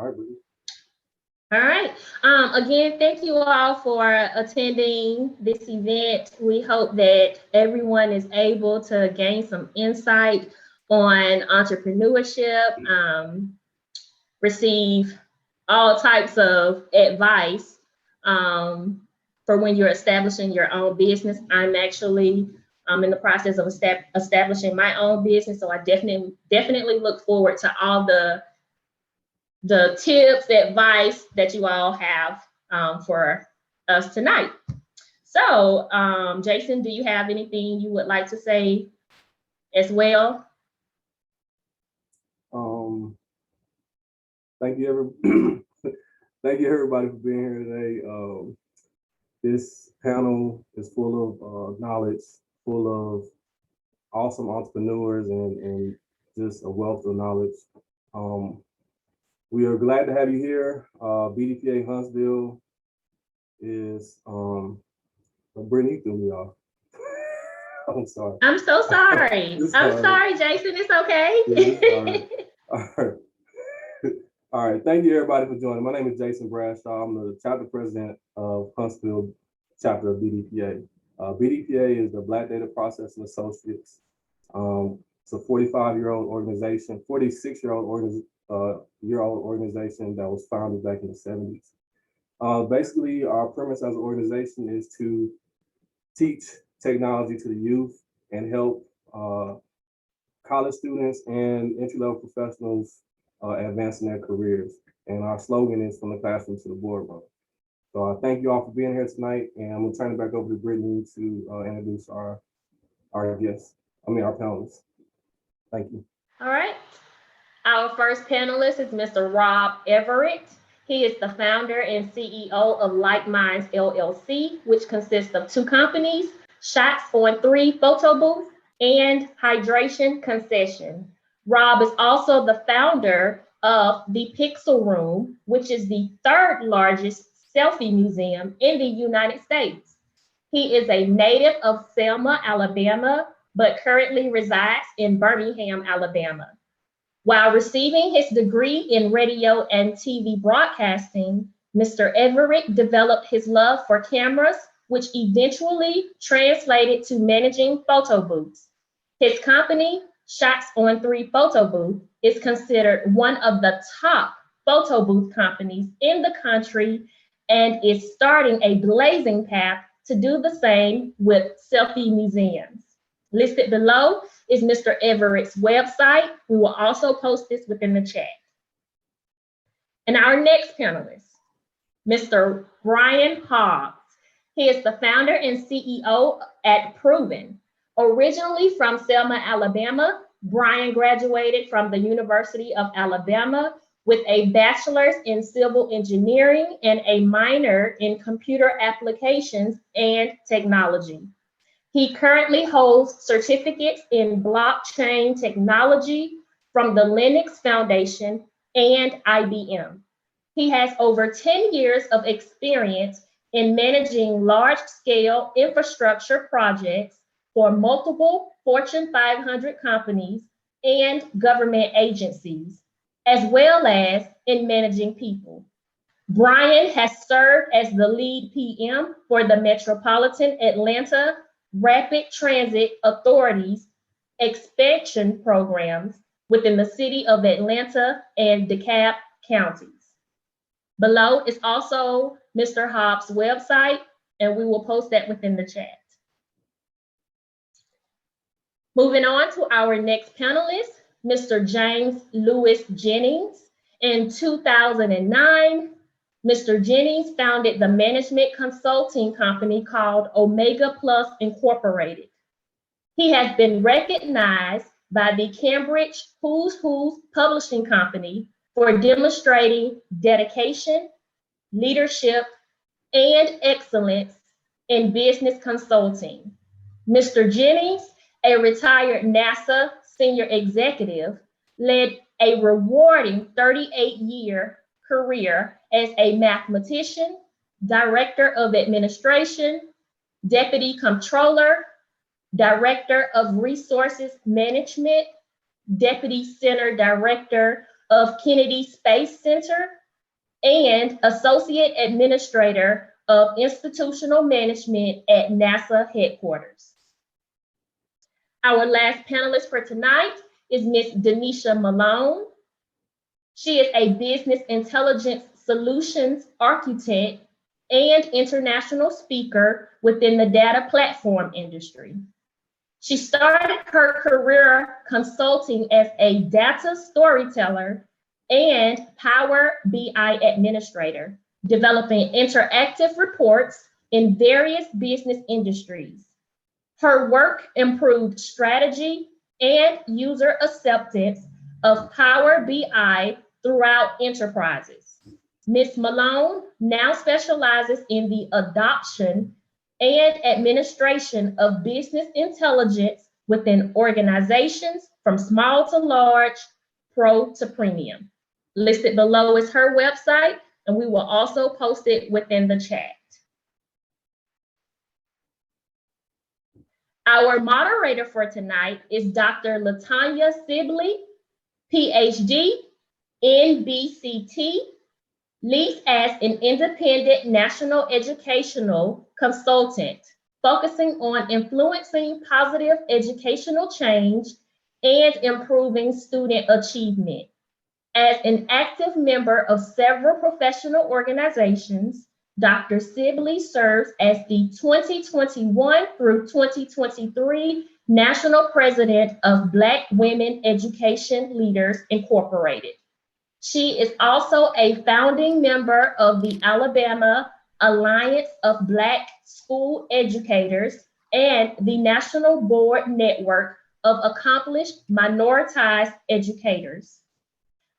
All right, Brittany. All right. Again, thank you all for attending this event. We hope that everyone is able to gain some insight on entrepreneurship, receive all types of advice for when you're establishing your own business. I'm actually in the process of establishing my own business, so I definitely look forward to all the tips, advice that you all have for us tonight. So, Jason, do you have anything you would like to say as well? Thank you, thank you everybody for being here today. This panel is full of knowledge, full of awesome entrepreneurs and just a wealth of knowledge. We are glad to have you here. BDPA Huntsville is, Brittany threw me off. I'm sorry. I'm so sorry. I'm sorry, Jason. It's okay. All right. All right. Thank you, everybody, for joining. My name is Jason Bradshaw. I'm the chapter president of Huntsville Chapter of BDPA. BDPA is the Black Data Processing Associates. It's a 46-year-old organization that was founded back in the 70s. Basically, our premise as an organization is to teach technology to the youth and help college students and entry-level professionals advance in their careers. And our slogan is from the classroom to the boardroom. So I thank you all for being here tonight, and I'm gonna turn it back over to Brittany to introduce our guests, our panelists. Thank you. All right. Our first panelist is Mr. Robb Everett. He is the founder and CEO of Like Minds LLC, which consists of 2 companies, Shots on 3 Photo Booth and Hydration Concession. Robb is also the founder of the Pixel Room, which is the 3rd largest selfie museum in the United States. He is a native of Selma, Alabama, but currently resides in Birmingham, Alabama. While receiving his degree in radio and TV broadcasting, Mr. Everett developed his love for cameras, which eventually translated to managing photo booths. His company, Shots on 3 Photo Booth, is considered one of the top photo booth companies in the country and is starting a blazing path to do the same with selfie museums. Listed below is Mr. Everett's website. We will also post this within the chat. And our next panelist, Mr. Bryan Hobbs. He is the founder and CEO at Pruuvn. Originally from Selma, Alabama, Bryan graduated from the University of Alabama with a bachelor's in civil engineering and a minor in computer applications and technology. He currently holds certificates in blockchain technology from the Linux Foundation and IBM. He has over 10 years of experience in managing large-scale infrastructure projects for multiple Fortune 500 companies and government agencies, as well as in managing people. Bryan has served as the lead PM for the Metropolitan Atlanta Rapid Transit Authority's expansion programs within the city of Atlanta and DeKalb counties. Below is also Mr. Hobbs' website, and we will post that within the chat. Moving on to our next panelist, Mr. James Lewis Jennings. In 2009, Mr. Jennings founded the management consulting company called Omega Plus Incorporated. He has been recognized by the Cambridge Who's Who Publishing Company for demonstrating dedication, leadership, and excellence in business consulting. Mr. Jennings, a retired NASA senior executive, led a rewarding 38-year career as a mathematician, director of administration, deputy comptroller, director of resources management, deputy center director of Kennedy Space Center, and Associate Administrator of Institutional Management at NASA headquarters. Our last panelist for tonight is Ms. DeNisha Malone. She is a business intelligence solutions architect and international speaker within the data platform industry. She started her career consulting as a data storyteller and Power BI administrator, developing interactive reports in various business industries. Her work improved strategy and user acceptance of Power BI throughout enterprises. Ms. Malone now specializes in the adoption and administration of business intelligence within organizations from small to large, pro to premium. Listed below is her website, and we will also post it within the chat. Our moderator for tonight is Dr. LaTonya Sibley, PhD, NBCT, leads as an independent national educational consultant, focusing on influencing positive educational change and improving student achievement. As an active member of several professional organizations, Dr. Sibley serves as the 2021 through 2023 National President of Black Women Education Leaders Incorporated. She is also a founding member of the Alabama Alliance of Black School Educators and the National Board Network of Accomplished Minoritized Educators.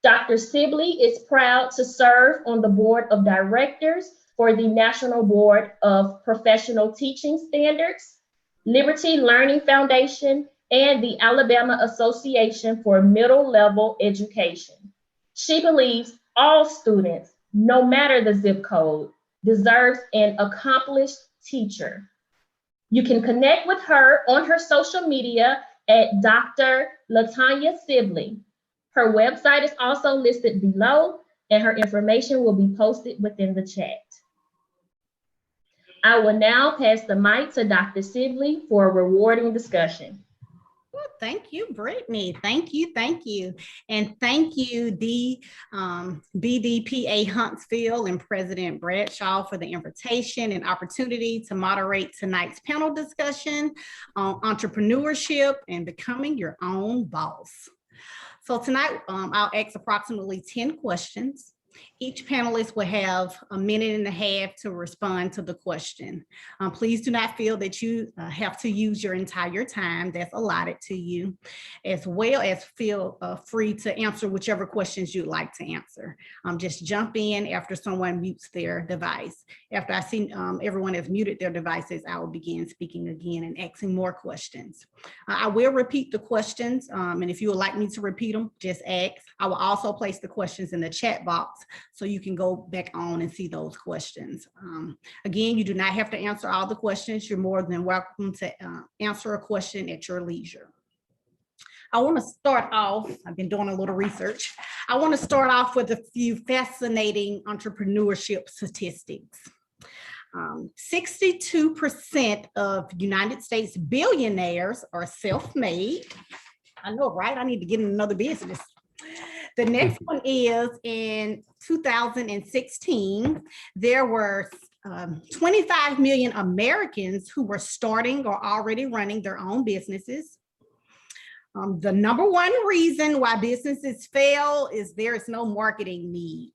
Dr. Sibley is proud to serve on the board of directors for the National Board of Professional Teaching Standards, Liberty Learning Foundation, and the Alabama Association for Middle Level Education. She believes all students, no matter the zip code, deserves an accomplished teacher. You can connect with her on her social media at Dr. LaTonya Sibley. Her website is also listed below, and her information will be posted within the chat. I will now pass the mic to Dr. Sibley for a rewarding discussion. Well, thank you, Brittany. Thank you, thank you. And thank you, the BDPA Huntsville and President Bradshaw for the invitation and opportunity to moderate tonight's panel discussion on entrepreneurship and becoming your own boss. So tonight, I'll ask approximately 10 questions. Each panelist will have a minute and a half to respond to the question. Please do not feel that you have to use your entire time that's allotted to you, as well as feel free to answer whichever questions you'd like to answer. Just jump in after someone mutes their device. After I see everyone has muted their devices, I will begin speaking again and asking more questions. I will repeat the questions, and if you would like me to repeat them, just ask. I will also place the questions in the chat box so you can go back on and see those questions. Again, you do not have to answer all the questions. You're more than welcome to answer a question at your leisure. I want to start off, I've been doing a little research. I want to start off with a few fascinating entrepreneurship statistics. 62% of United States billionaires are self-made. I know, right? I need to get in another business. The next one is in 2016, there were 25 million Americans who were starting or already running their own businesses. The number one reason why businesses fail is there is no marketing need.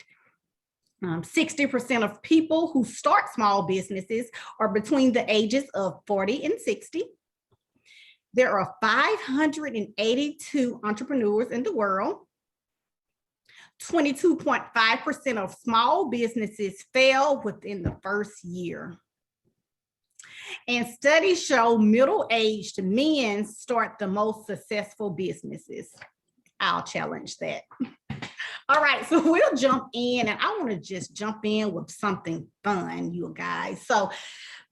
60% of people who start small businesses are between the ages of 40 and 60. There are 582 entrepreneurs in the world. 22.5% of small businesses fail within the first year. And studies show middle-aged men start the most successful businesses. I'll challenge that. All right, so we'll jump in, and I want to just jump in with something fun, you guys. So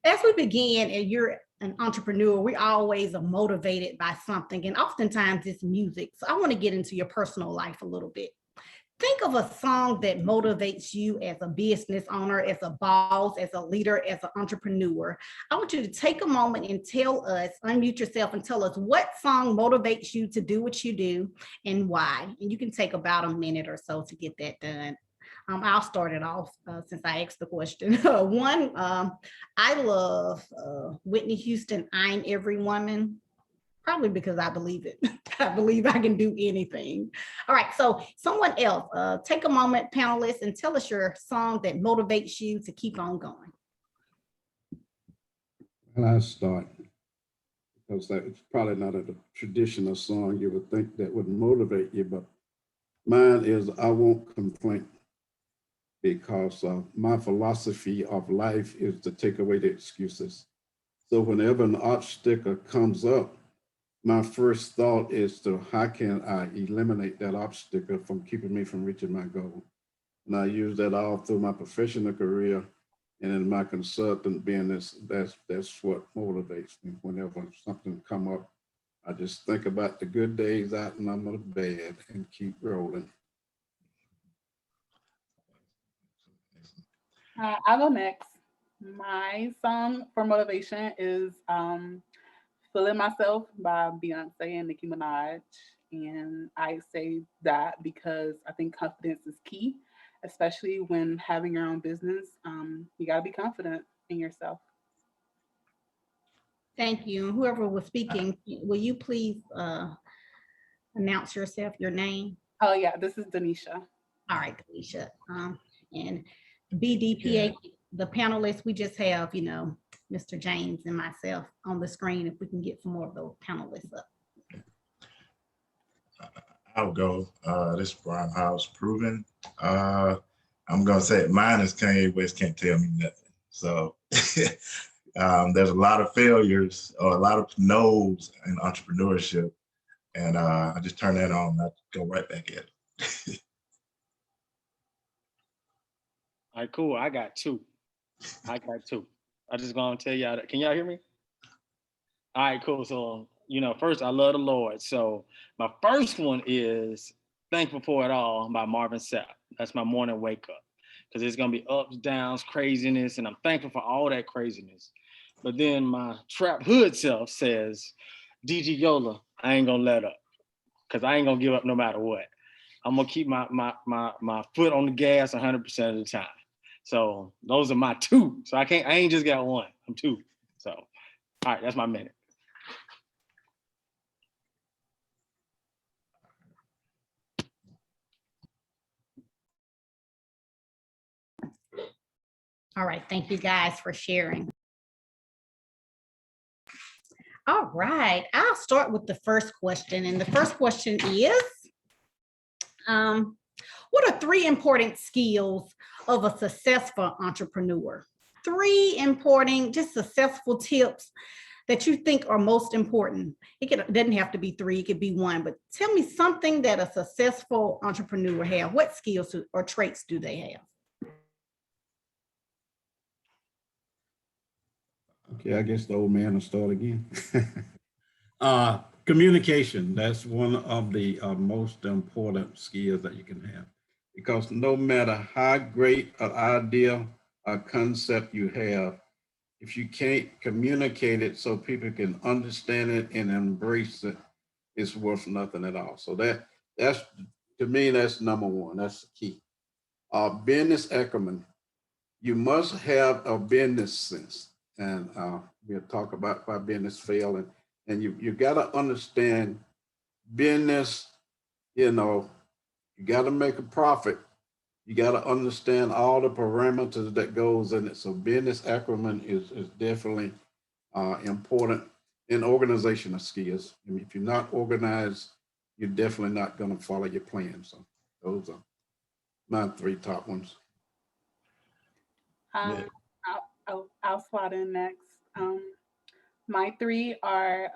as we begin, and you're an entrepreneur, we always are motivated by something, and oftentimes it's music. So I want to get into your personal life a little bit. think of a song that motivates you as a business owner, as a boss, as a leader, as an entrepreneur. I want you to take a moment and tell us, unmute yourself and tell us what song motivates you to do what you do and why. And you can take about a minute or so to get that done. I'll start it off since I asked the question. One, I love Whitney Houston, I'm Every Woman. Probably because I believe it. I believe I can do anything. All right, so someone else, take a moment, panelists, and tell us your song that motivates you to keep on going. Well, I start because it's probably not a traditional song you would think that would motivate you, but mine is I Won't Complain, because my philosophy of life is to take away the excuses. So whenever an obstacle comes up, my first thought is to how can I eliminate that obstacle from keeping me from reaching my goal? And I use that all through my professional career and in my consultant business. That's what motivates me. Whenever something come up, I just think about the good days out and I'm of bad and keep rolling. I'll go next. My song for motivation is Feeling Myself by Beyonce and Nicki Minaj. And I say that because I think confidence is key, especially when having your own business. You got to be confident in yourself. Thank you. Whoever was speaking, will you please announce yourself, your name? Oh, yeah, this is DeNisha. All right, DeNisha. And BDPA, the panelists, we just have, Mr. James and myself on the screen. If we can get some more of those panelists up. I'll go. This is Bryan, Hobbs, Pruuvn. I'm gonna say it. Mine is Kanye West Can't Tell Me Nothing. So there's a lot of failures or a lot of no's in entrepreneurship, and I just turn that on. I go right back at it. All right, cool. I got two. I just gonna tell y'all that. Can y'all hear me? All right, cool. So, first, I love the Lord. So my first one is Thankful for It All by Marvin Sapp. That's my morning wake up. Because there's gonna be ups, downs, craziness, and I'm thankful for all that craziness. But then my trap hood self says, DG Yola, I ain't gonna let up. Because I ain't gonna give up no matter what. I'm gonna keep my foot on the gas 100% of the time. So those are my two. So I ain't just got one, I'm two. So, all right, that's my minute. All right, thank you guys for sharing. All right, I'll start with the first question. And the first question is, what are 3 important skills of a successful entrepreneur? 3 important, just successful tips that you think are most important. It doesn't have to be 3, it could be 1, but tell me something that a successful entrepreneur have. What skills or traits do they have? Okay, I guess the old man will start again. Communication, that's one of the most important skills that you can have. Because no matter how great an idea or concept you have, if you can't communicate it so people can understand it and embrace it, it's worth nothing at all. So that's to me, that's number 1. That's the key. Business acumen. You must have a business sense. And we'll talk about why business fail. And you got to understand business, you got to make a profit. You got to understand all the parameters that goes in it. So business acumen is definitely important in organizational skills. I mean, if you're not organized, you're definitely not going to follow your plan. So those are my 3 top ones. I'll slot in next. My 3 are,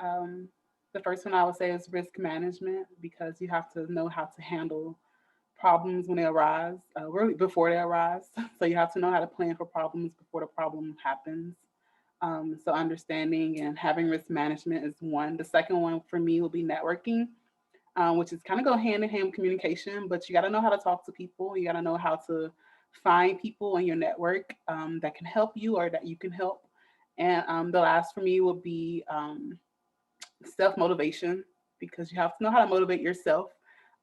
the first one I would say is risk management, because you have to know how to handle problems when they arise, really before they arise. So you have to know how to plan for problems before the problem happens. So understanding and having risk management is one. The second one for me will be networking. which is kind of go hand in hand with communication, but you got to know how to talk to people. You got to know how to find people in your network that can help you or that you can help. And the last for me would be self-motivation, because you have to know how to motivate yourself.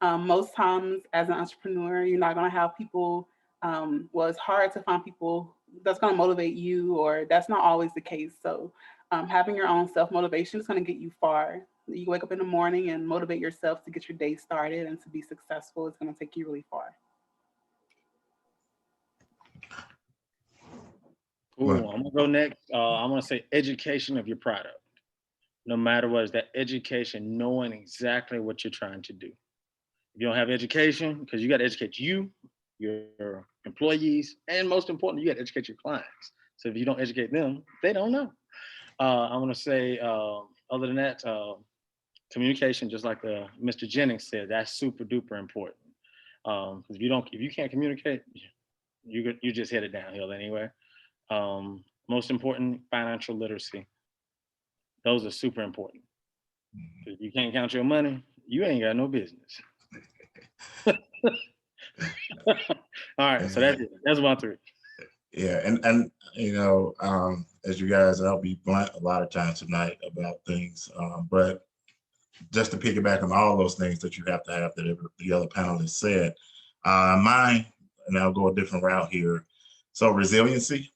Most times as an entrepreneur, you're not going to have people, well, it's hard to find people that's going to motivate you, or that's not always the case. So having your own self-motivation is going to get you far. You wake up in the morning and motivate yourself to get your day started and to be successful. It's going to take you really far. Cool. I'm gonna go next. I'm gonna say education of your product. No matter what, is that education, knowing exactly what you're trying to do. If you don't have education, because you got to educate you, your employees, and most importantly, you got to educate your clients. So if you don't educate them, they don't know. I'm gonna say, other than that, communication, just like Mr. Jennings said, that's super duper important. If you can't communicate, you just headed downhill anyway. Most important, financial literacy. Those are super important. If you can't count your money, you ain't got no business. All right, so that's it. That's my 3. Yeah, and you know, as you guys, I'll be blunt a lot of times tonight about things, but just to piggyback on all those things that you have to have that the other panelists said, mine, and I'll go a different route here. So resiliency.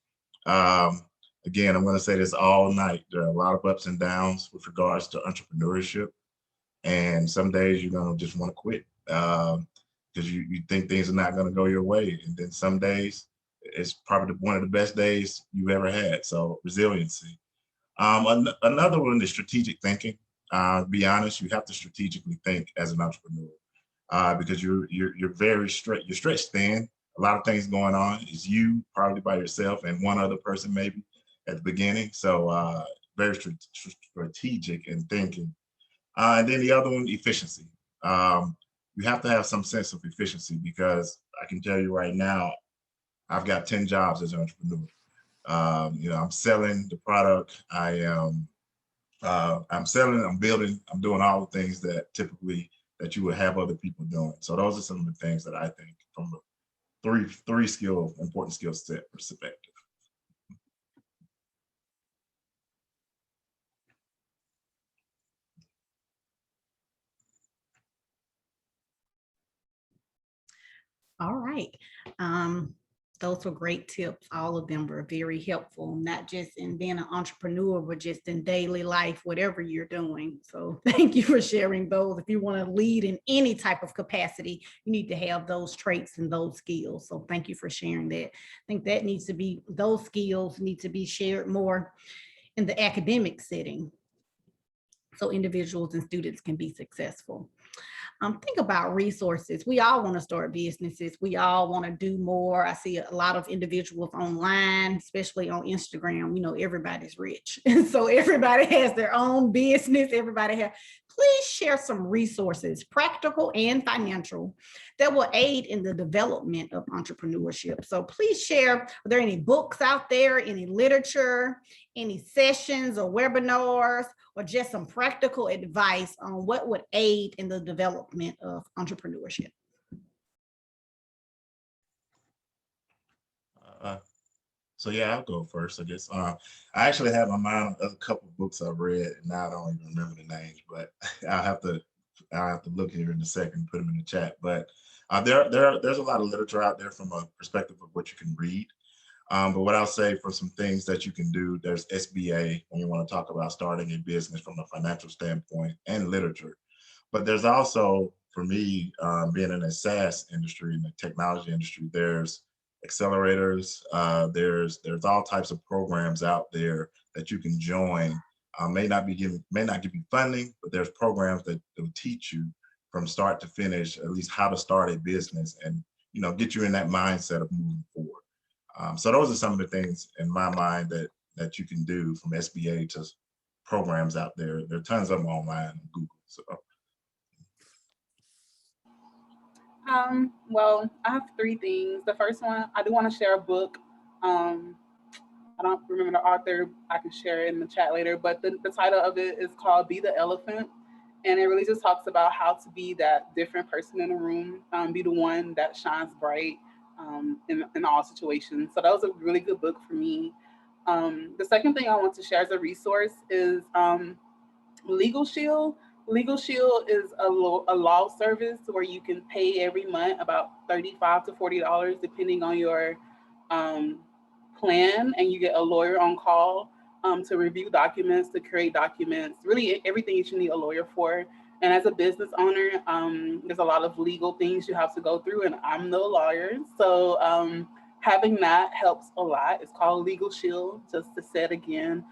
Again, I'm going to say this all night. There are a lot of ups and downs with regards to entrepreneurship, and some days you're going to just want to quit because you think things are not going to go your way, and then some days it's probably one of the best days you've ever had. So resiliency. Another one is strategic thinking. Be honest, you have to strategically think as an entrepreneur because you're very stretched. You're stretched thin. A lot of things going on. It's you probably by yourself and one other person maybe at the beginning. So very strategic in thinking. And then the other one, efficiency. You have to have some sense of efficiency because I can tell you right now, I've got 10 jobs as an entrepreneur. You know, I'm selling the product. I'm selling, I'm building, I'm doing all the things that typically that you would have other people doing. So those are some of the things that I think from the three important skill set perspective. All right. Those were great tips. All of them were very helpful, not just in being an entrepreneur, but just in daily life, whatever you're doing. So thank you for sharing those. If you want to lead in any type of capacity, you need to have those traits and those skills. So thank you for sharing that. I think that those skills need to be shared more in the academic setting so individuals and students can be successful. Think about resources. We all want to start businesses. We all want to do more. I see a lot of individuals online, especially on Instagram. You know, everybody's rich. So everybody has their own business. Please share some resources, practical and financial, that will aid in the development of entrepreneurship. So please share, are there any books out there, any literature, any sessions or webinars, or just some practical advice on what would aid in the development of entrepreneurship? So yeah, I'll go first, I guess. I actually have my mind on a couple of books I've read, and now I don't even remember the names, but I'll have to look here in a second, put them in the chat. But there's a lot of literature out there from a perspective of what you can read. But what I'll say for some things that you can do, there's SBA when you want to talk about starting a business from a financial standpoint, and literature. But there's also, for me, being in a SaaS industry, in the technology industry, there's accelerators, there's all types of programs out there that you can join. May not give you funding, but there's programs that will teach you from start to finish, at least how to start a business and, you know, get you in that mindset of moving forward. So those are some of the things in my mind that you can do, from SBA to programs out there. There are tons of them online on Google. So. Well, I have 3 things. The first one, I do want to share a book. I don't remember the author. I can share it in the chat later, but the title of it is called Be the Elephant. And it really just talks about how to be that different person in the room, be the one that shines bright in all situations. So that was a really good book for me. The second thing I want to share as a resource is Legal Shield. Legal Shield is a law service where you can pay every month about $35 to $40 depending on your plan, and you get a lawyer on call to review documents, to create documents, really everything that you need a lawyer for. And as a business owner, there's a lot of legal things you have to go through, and I'm no lawyer. So having that helps a lot. It's called Legal Shield, just to say it again.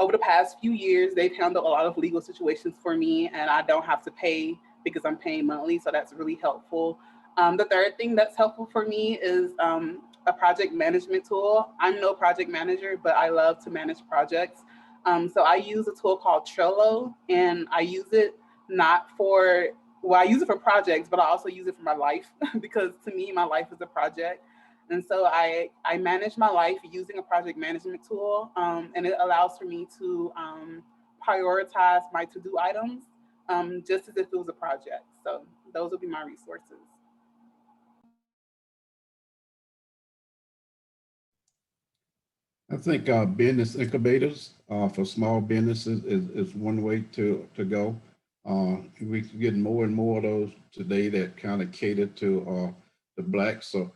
Over the past few years, they've handled a lot of legal situations for me, and I don't have to pay because I'm paying monthly. So that's really helpful. The third thing that's helpful for me is a project management tool. I'm no project manager, but I love to manage projects. So I use a tool called Trello, and I use it I use it for projects, but I also use it for my life because to me, my life is a project. And so I manage my life using a project management tool, and it allows for me to prioritize my to-do items just as if it was a project. So those would be my resources. I think business incubators for small businesses is one way to go. We're getting more and more of those today that kind of cater to the Blacks. So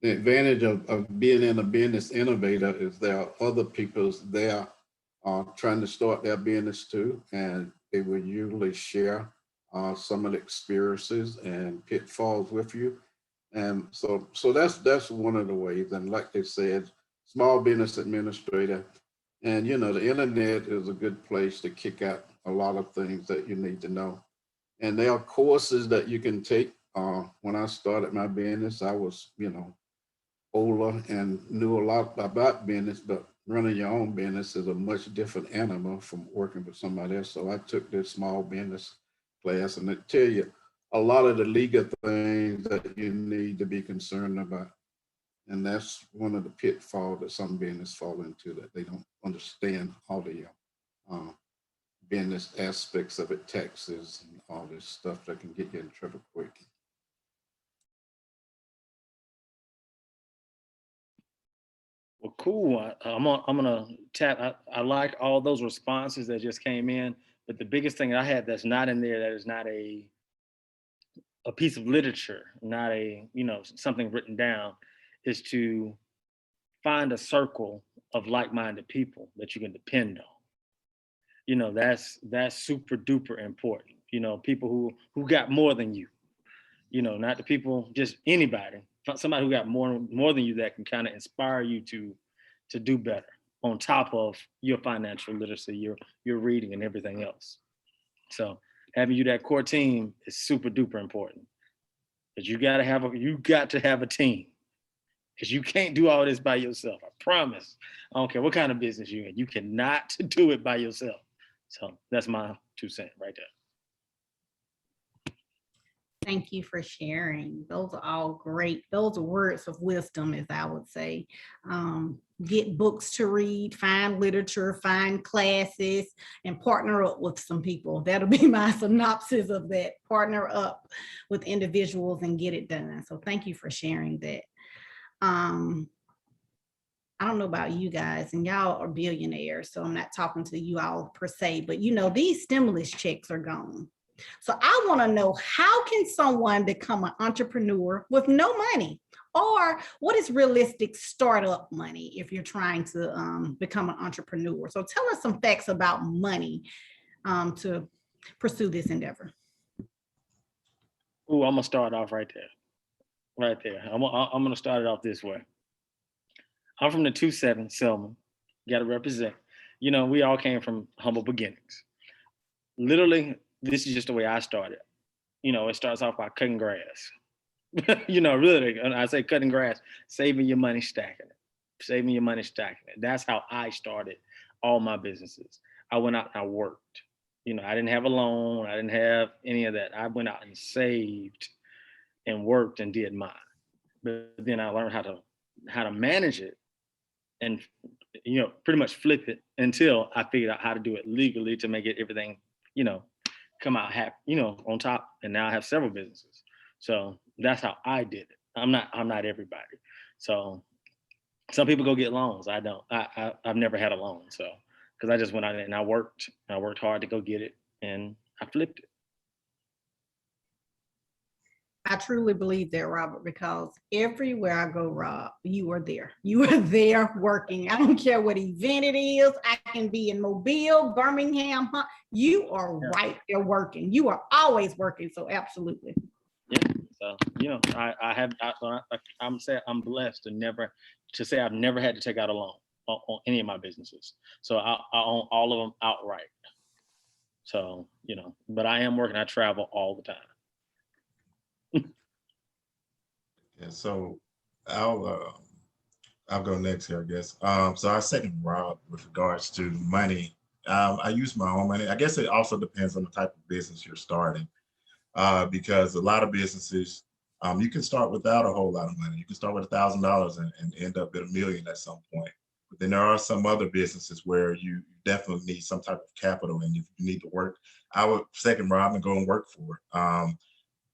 the advantage of being in a business innovator is there are other people there trying to start their business too, and they will usually share some of the experiences and pitfalls with you. And so that's one of the ways. And like they said, small business administrator, and the internet is a good place to kick out a lot of things that you need to know. And there are courses that you can take. When I started my business, I was, older and knew a lot about business, but running your own business is a much different animal from working for somebody else. So I took this small business class, and they tell you a lot of the legal things that you need to be concerned about. And that's one of the pitfalls that some business fall into, that they don't understand all the business aspects of it, taxes and all this stuff that can get you in trouble quick. Well, cool. I'm gonna tap. I like all those responses that just came in, but the biggest thing I had that's not in there, that is not a piece of literature, not a something written down, is to find a circle of like-minded people that you can depend on. That's super duper important. People who got more than you. Not the people, just anybody. Somebody who got more than you that can kind of inspire you to do better on top of your financial literacy, your reading and everything else. So having you that core team is super duper important. But you got to have a team, because you can't do all this by yourself. I promise. I don't care what kind of business you're in. You cannot do it by yourself. So that's my 2 cents right there. Thank you for sharing. Those are all great. Those are words of wisdom, as I would say. Get books to read, find literature, find classes, and partner up with some people. That'll be my synopsis of that. Partner up with individuals and get it done. So thank you for sharing that. I don't know about you guys, and y'all are billionaires, so I'm not talking to you all per se, but these stimulus checks are gone. So I want to know, how can someone become an entrepreneur with no money? Or what is realistic startup money if you're trying to become an entrepreneur? So tell us some facts about money to pursue this endeavor. Ooh, I'm gonna start off right there. I'm gonna start it off this way. I'm from the 2-7 Selma. Got to represent. We all came from humble beginnings. Literally, this is just the way I started. It starts off by cutting grass. Really, and I say cutting grass, saving your money, stacking it. That's how I started all my businesses. I went out and I worked. I didn't have a loan. I didn't have any of that. I went out and saved and worked and did mine. But then I learned how to manage it and pretty much flip it until I figured out how to do it legally to make it everything come out happy, on top. And now I have several businesses. So that's how I did it. I'm not everybody. So some people go get loans. I don't. I've never had a loan. So because I just went out and I worked hard to go get it, and I flipped it. I truly believe that, Robert, because everywhere I go, Rob, you are there. You are there working. I don't care what event it is. I can be in Mobile, Birmingham. You are right there working. You are always working. So absolutely. Yeah. So, I'm blessed to say I've never had to take out a loan on any of my businesses. So I own all of them outright. So, but I am working. I travel all the time. Yeah, so I'll go next here, I guess. So I second Rob with regards to money. I use my own money. I guess it also depends on the type of business you're starting, because a lot of businesses, you can start without a whole lot of money. You can start with $1,000 and end up at $1 million at some point. But then there are some other businesses where you definitely need some type of capital, and if you need to work, I would second Rob and go and work for it.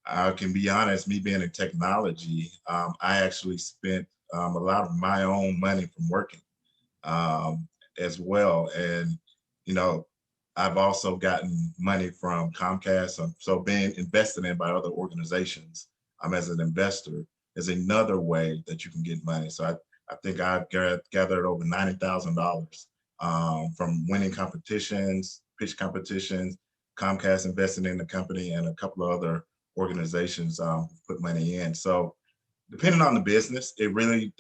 I can be honest, me being in technology, I actually spent a lot of my own money from working as well. And, I've also gotten money from Comcast. So being invested in by other organizations as an investor is another way that you can get money. So I think I've gathered over $90,000 from winning competitions, pitch competitions, Comcast invested in the company, and a couple of other organizations put money in. So depending on the business, it really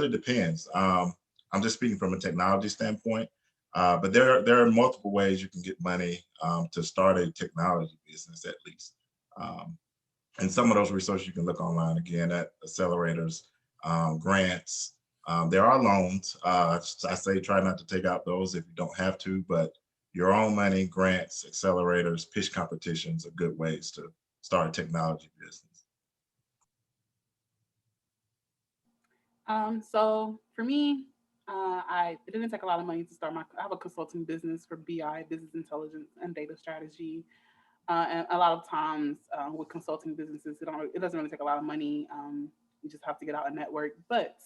depends. I'm just speaking from a technology standpoint, but there are multiple ways you can get money to start a technology business, at least. And some of those resources you can look online again at accelerators, grants. There are loans. I say try not to take out those if you don't have to, but your own money, grants, accelerators, pitch competitions are good ways to start a technology business. So for me, it didn't take a lot of money to start I have a consulting business for BI, business intelligence and data strategy. And a lot of times with consulting businesses, it doesn't really take a lot of money. You just have to get out and network. But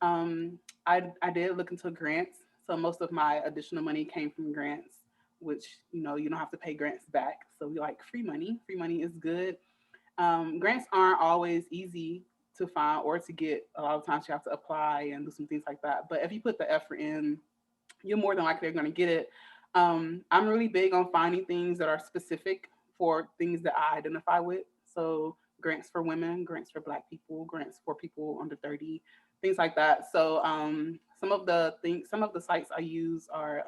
I did look into grants. So most of my additional money came from grants, which, you don't have to pay grants back. So we like free money. Free money is good. Grants aren't always easy to find or to get. A lot of times you have to apply and do some things like that. But if you put the effort in, you're more than likely going to get it. I'm really big on finding things that are specific for things that I identify with. So grants for women, grants for Black people, grants for people under 30, things like that. So some of the sites I use are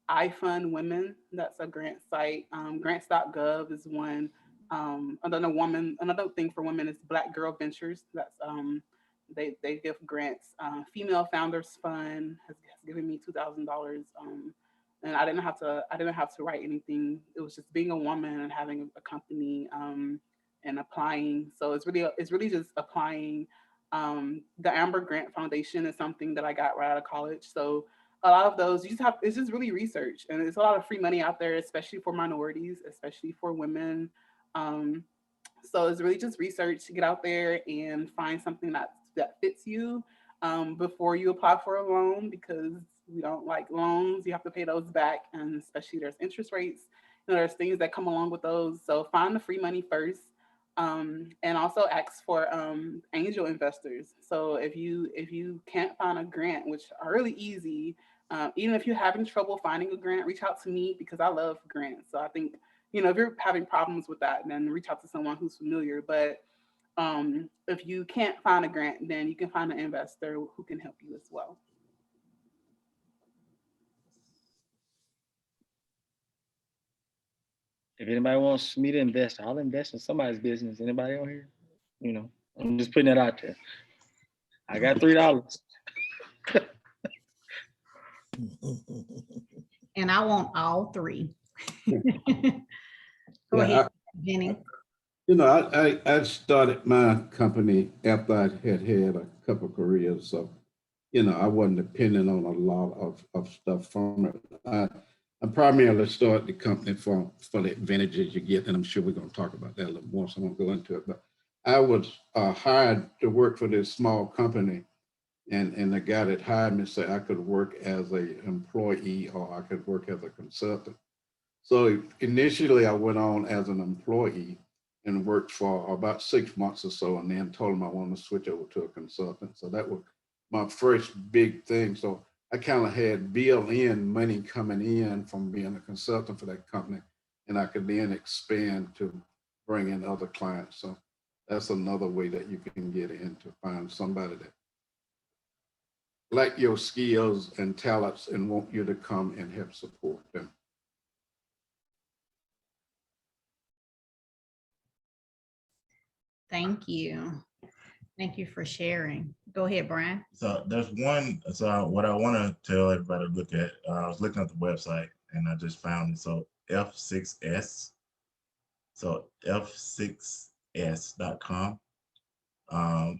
I Fund Women. That's a grant site. Grants.gov is one. Another thing for women is Black Girl Ventures. That's they give grants. Female Founders Fund has given me $2,000, and I didn't have to write anything. It was just being a woman and having a company and applying. So it's really just applying. The Amber Grant Foundation is something that I got right out of college. So a lot of those it's just really research, and there's a lot of free money out there, especially for minorities, especially for women. So it's really just research to get out there and find something that fits you before you apply for a loan, because we don't like loans. You have to pay those back, and especially there's interest rates. There's things that come along with those. So find the free money first, and also ask for angel investors. So if you can't find a grant, which are really easy, even if you're having trouble finding a grant, reach out to me, because I love grants. So I think, if you're having problems with that, then reach out to someone who's familiar. But if you can't find a grant, then you can find an investor who can help you as well. If anybody wants me to invest, I'll invest in somebody's business. Anybody on here? I'm just putting that out there. I got $3. And I want all three. Go ahead, Jennings. I started my company after I had a couple of careers. So, I wasn't depending on a lot of stuff from it. I primarily started the company for the advantages you get, and I'm sure we're going to talk about that a little more, so I won't go into it. But I was hired to work for this small company, and the guy that hired me said I could work as an employee or I could work as a consultant. So initially I went on as an employee and worked for about 6 months or so, and then told him I wanted to switch over to a consultant. So that was my first big thing. So I kind of had built-in money coming in from being a consultant for that company, and I could then expand to bring in other clients. So that's another way that you can get in, to find somebody that like your skills and talents and want you to come and help support them. Thank you. Thank you for sharing. Go ahead, Bryan. So there's one, so what I want to tell everybody to look at, I was looking at the website and I just found it. So F6S, so F6S.com.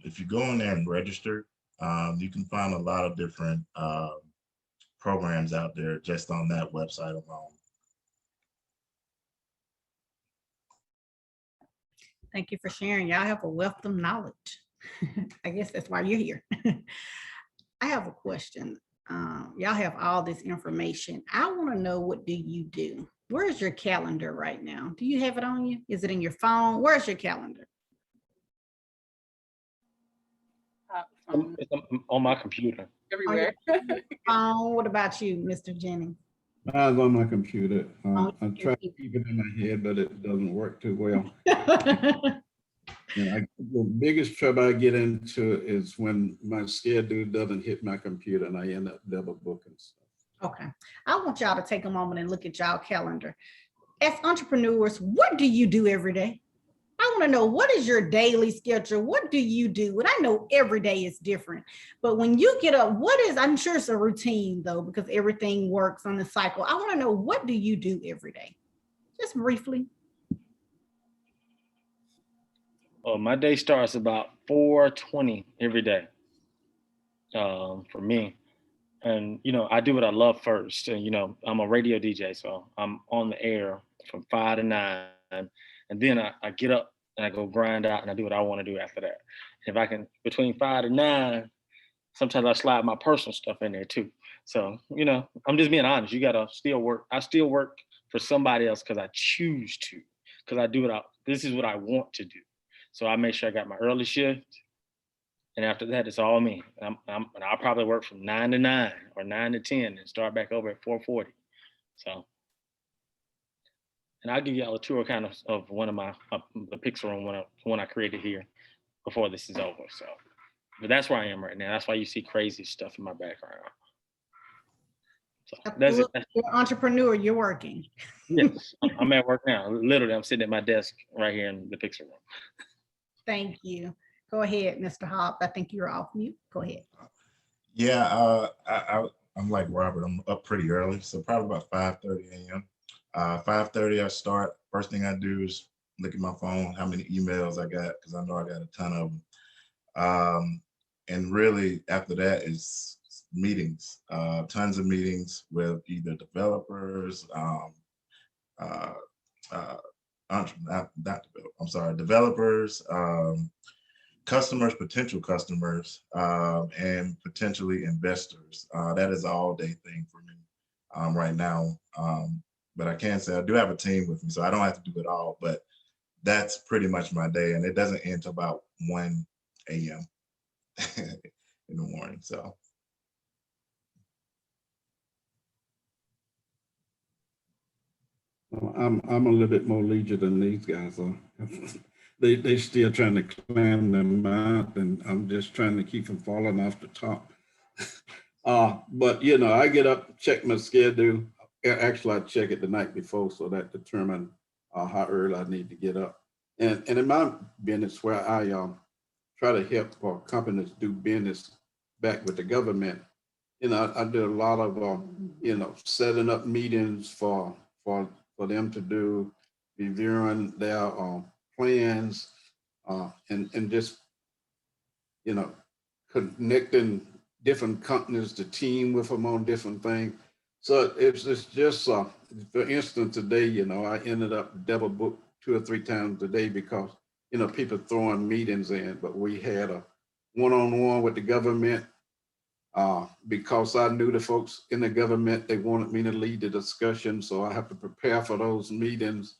If you go in there and register, you can find a lot of different programs out there just on that website alone. Thank you for sharing. Y'all have a wealth of knowledge. I guess that's why you're here. I have a question. Y'all have all this information. I want to know, what do you do? Where's your calendar right now? Do you have it on you? Is it in your phone? Where's your calendar? It's on my computer. Everywhere. What about you, Mr. Jennings? Mine's on my computer. On I try to keep it in my head, but it doesn't work too well. The biggest trouble I get into is when my schedule doesn't hit my computer and I end up double booking stuff. Okay. I want y'all to take a moment and look at y'all calendar. As entrepreneurs, what do you do every day? I want to know, what is your daily schedule? What do you do? And I know every day is different, but when you get up, I'm sure it's a routine though, because everything works on the cycle. I want to know, what do you do every day? Just briefly. My day starts about 4:20 every day for me. And, I do what I love first. And, I'm a radio DJ, so I'm on the air from 5 to 9. And then I get up and I go grind out and I do what I want to do after that. If I can, between 5 to 9, sometimes I slide my personal stuff in there too. So, I'm just being honest. You got to still work. I still work for somebody else because I choose to, because I do this is what I want to do. So I make sure I got my early shift. And after that, it's all me. And I'll probably work from 9 to 9 or 9 to 10 and start back over at 4:40. So, and I'll give y'all a tour kind of one of my, the pixel room one I created here before this is over. So, but that's where I am right now. That's why you see crazy stuff in my background. So that's it. You're an entrepreneur, you're working. Yes, I'm at work now. Literally, I'm sitting at my desk right here in the pixel room. Thank you. Go ahead, Mr. Hobbs. I think you're off mute. Go ahead. Yeah, I'm like Robert. I'm up pretty early, so probably about 5:30 a.m. 5:30 I start. First thing I do is look at my phone, how many emails I got, because I know I got a ton of them. And really after that is meetings, tons of meetings with either developers, developers, customers, potential customers, and potentially investors. That is an all-day thing for me right now. But I can say I do have a team with me, so I don't have to do it all, but that's pretty much my day, and it doesn't end till about 1 a.m. in the morning, so. I'm a little bit more leisure than these guys are. They still trying to climb the mountain. I'm just trying to keep from falling off the top. But I get up, check my schedule. Actually, I check it the night before, so that determines how early I need to get up. And in my business, where I try to help companies do business back with the government, I do a lot of setting up meetings for them to do, reviewing their plans, and just connecting different companies to team with them on different things. So it's just, for instance, today, you know, I ended up double booked 2 or 3 times a day because, you know, people throwing meetings in, but we had a one-on-one with the government because I knew the folks in the government, they wanted me to lead the discussion. So I have to prepare for those meetings.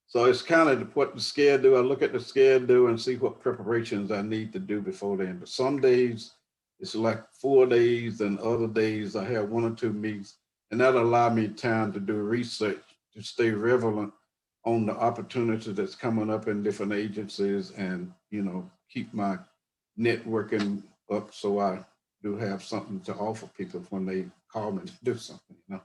So it's kind of what the schedule, I look at the schedule and see what preparations I need to do before then. But some days it's like 4 days, and other days I have 1 or 2 meetings. And that allowed me time to do research, to stay relevant on the opportunity that's coming up in different agencies, and, you know, keep my networking up so I do have something to offer people when they call me to do something, you know.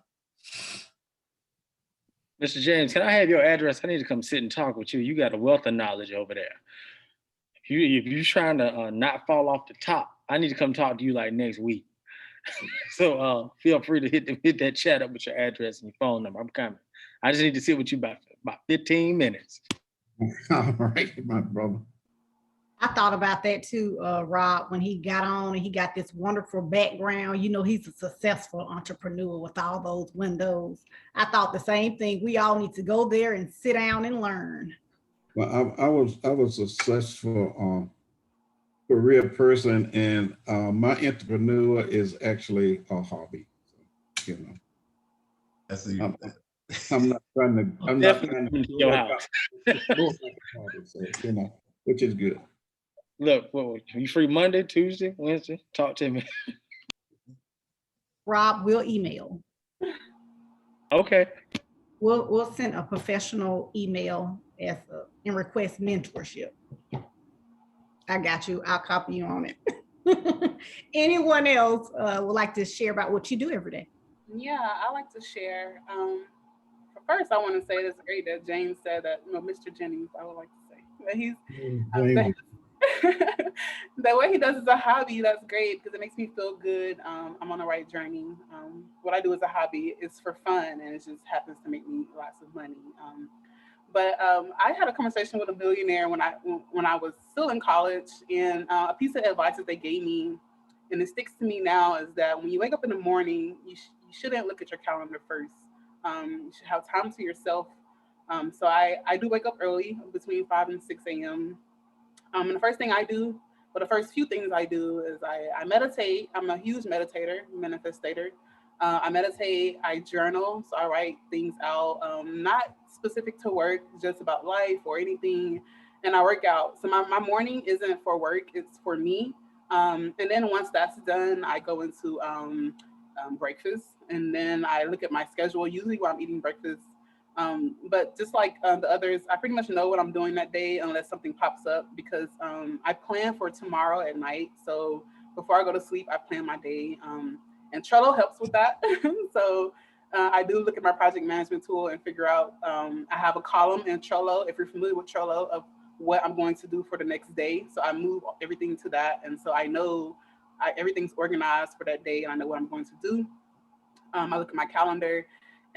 Mr. James, can I have your address? I need to come sit and talk with you. You got a wealth of knowledge over there. If you're trying to not fall off the top, I need to come talk to you like next week. So feel free to hit that chat up with your address and your phone number. I'm coming. I just need to sit with you about 15 minutes. All right, my brother. I thought about that too, Rob, when he got on and he got this wonderful background. You know, he's a successful entrepreneur with all those windows. I thought the same thing. We all need to go there and sit down and learn. Well, I was a successful career person, and my entrepreneur is actually a hobby. So, you know, That's I'm not trying to. I'm not trying to Definitely to your house. So, you know, which is good. Look, you free Monday, Tuesday, Wednesday? Talk to me. Rob, we'll email. Okay. We'll send a professional email and request mentorship. I got you. I'll copy you on it. Anyone else would like to share about what you do every day? Yeah, I like to share. First, I want to say it's great that James said that, you know, Mr. Jennings, I would like to say that he's the way he does is a hobby. That's great because it makes me feel good. I'm on the right journey. What I do as a hobby is for fun, and it just happens to make me lots of money. But I had a conversation with a millionaire when I was still in college, and a piece of advice that they gave me, and it sticks to me now, is that when you wake up in the morning, you shouldn't look at your calendar first. You should have time to yourself. So I do wake up early, between 5 and 6 a.m. And the first thing I do, well, the first few things I do is I meditate. I'm a huge meditator, manifestator. I meditate, I journal, so I write things out, not specific to work, just about life or anything. And I work out. So my morning isn't for work, it's for me. And then once that's done, I go into breakfast. And then I look at my schedule, usually while I'm eating breakfast. But just like the others, I pretty much know what I'm doing that day unless something pops up, because I plan for tomorrow at night. So before I go to sleep, I plan my day. And Trello helps with that. So I do look at my project management tool and figure out, I have a column in Trello, if you're familiar with Trello, of what I'm going to do for the next day. So I move everything to that. And so I know everything's organized for that day, and I know what I'm going to do. I look at my calendar.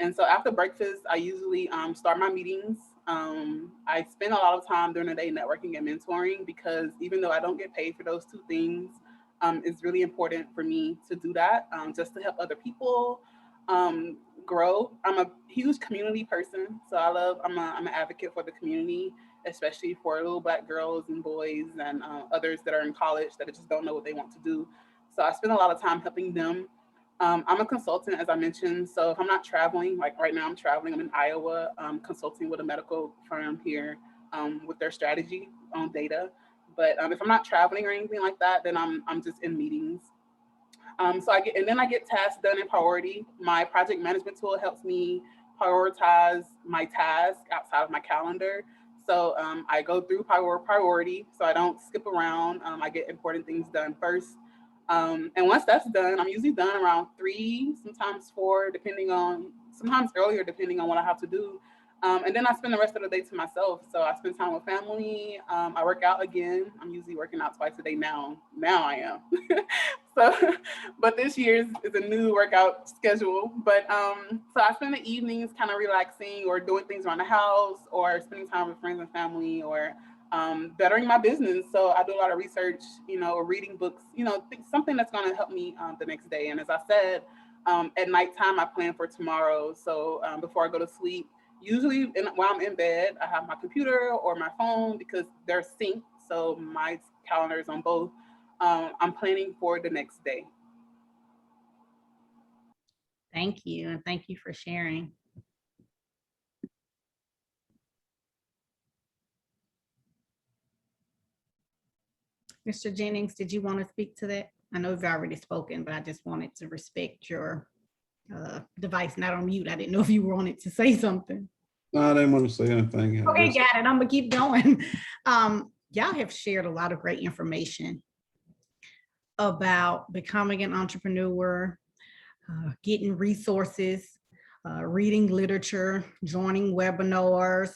And so after breakfast, I usually start my meetings. I spend a lot of time during the day networking and mentoring, because even though I don't get paid for those two things, it's really important for me to do that, just to help other people grow. I'm a huge community person, so I'm an advocate for the community, especially for little Black girls and boys and others that are in college that just don't know what they want to do. So I spend a lot of time helping them. I'm a consultant, as I mentioned. So if I'm not traveling, like right now I'm traveling, I'm in Iowa, consulting with a medical firm here with their strategy on data. But if I'm not traveling or anything like that, then I'm just in meetings. So I get tasks done in priority. My project management tool helps me prioritize my tasks outside of my calendar. So I go through priority, so I don't skip around. I get important things done first. And once that's done, I'm usually done around 3, sometimes 4, sometimes earlier, depending on what I have to do. And then I spend the rest of the day to myself. So I spend time with family. I work out again. I'm usually working out twice a day now. Now I am. But this year's is a new workout schedule. But so I spend the evenings kind of relaxing or doing things around the house, or spending time with friends and family, or bettering my business. So I do a lot of research, or reading books, something that's going to help me the next day. And as I said, At nighttime, I plan for tomorrow. So before I go to sleep, usually while I'm in bed, I have my computer or my phone because they're synced. So my calendar is on both. I'm planning for the next day. Thank you, and thank you for sharing. Mr. Jennings, did you want to speak to that? I know you've already spoken, but I just wanted to respect your device not on mute. I didn't know if you wanted to say something. No, I didn't want to say anything. Okay, got it. I'm gonna keep going. Y'all have shared a lot of great information about becoming an entrepreneur, getting resources, reading literature, joining webinars,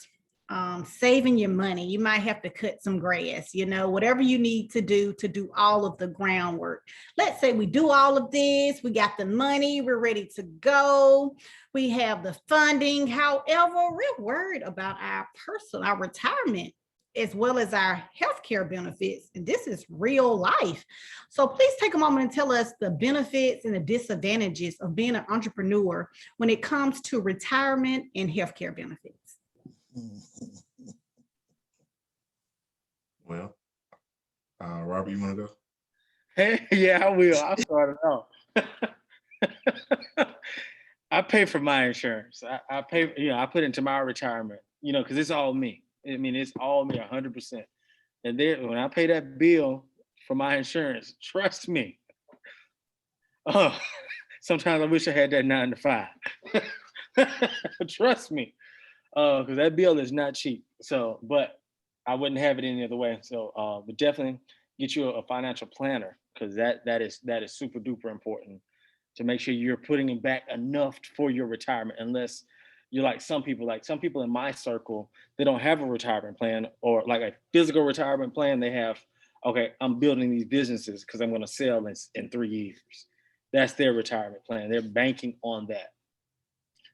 saving your money. You might have to cut some grass, you know, whatever you need to do all of the groundwork. Let's say we do all of this, we got the money, we're ready to go, we have the funding. However, we're worried about our retirement, as well as our healthcare benefits. And this is real life. So please take a moment and tell us the benefits and the disadvantages of being an entrepreneur when it comes to retirement and healthcare benefits. Well, Robert, you want to go? Hey, yeah, I will. I'll start it off. I pay for my insurance. I pay, you know, I put into my retirement, you know, because it's all me. I mean, it's all me 100%. And then when I pay that bill for my insurance, trust me, sometimes I wish I had that 9 to 5. Trust me, because that bill is not cheap. So, but I wouldn't have it any other way. So, but definitely get you a financial planner, because that is super duper important to make sure you're putting it back enough for your retirement. Unless you're like some people in my circle, they don't have a retirement plan, or like a physical retirement plan. They have, okay, I'm building these businesses because I'm going to sell in 3 years. That's their retirement plan. They're banking on that.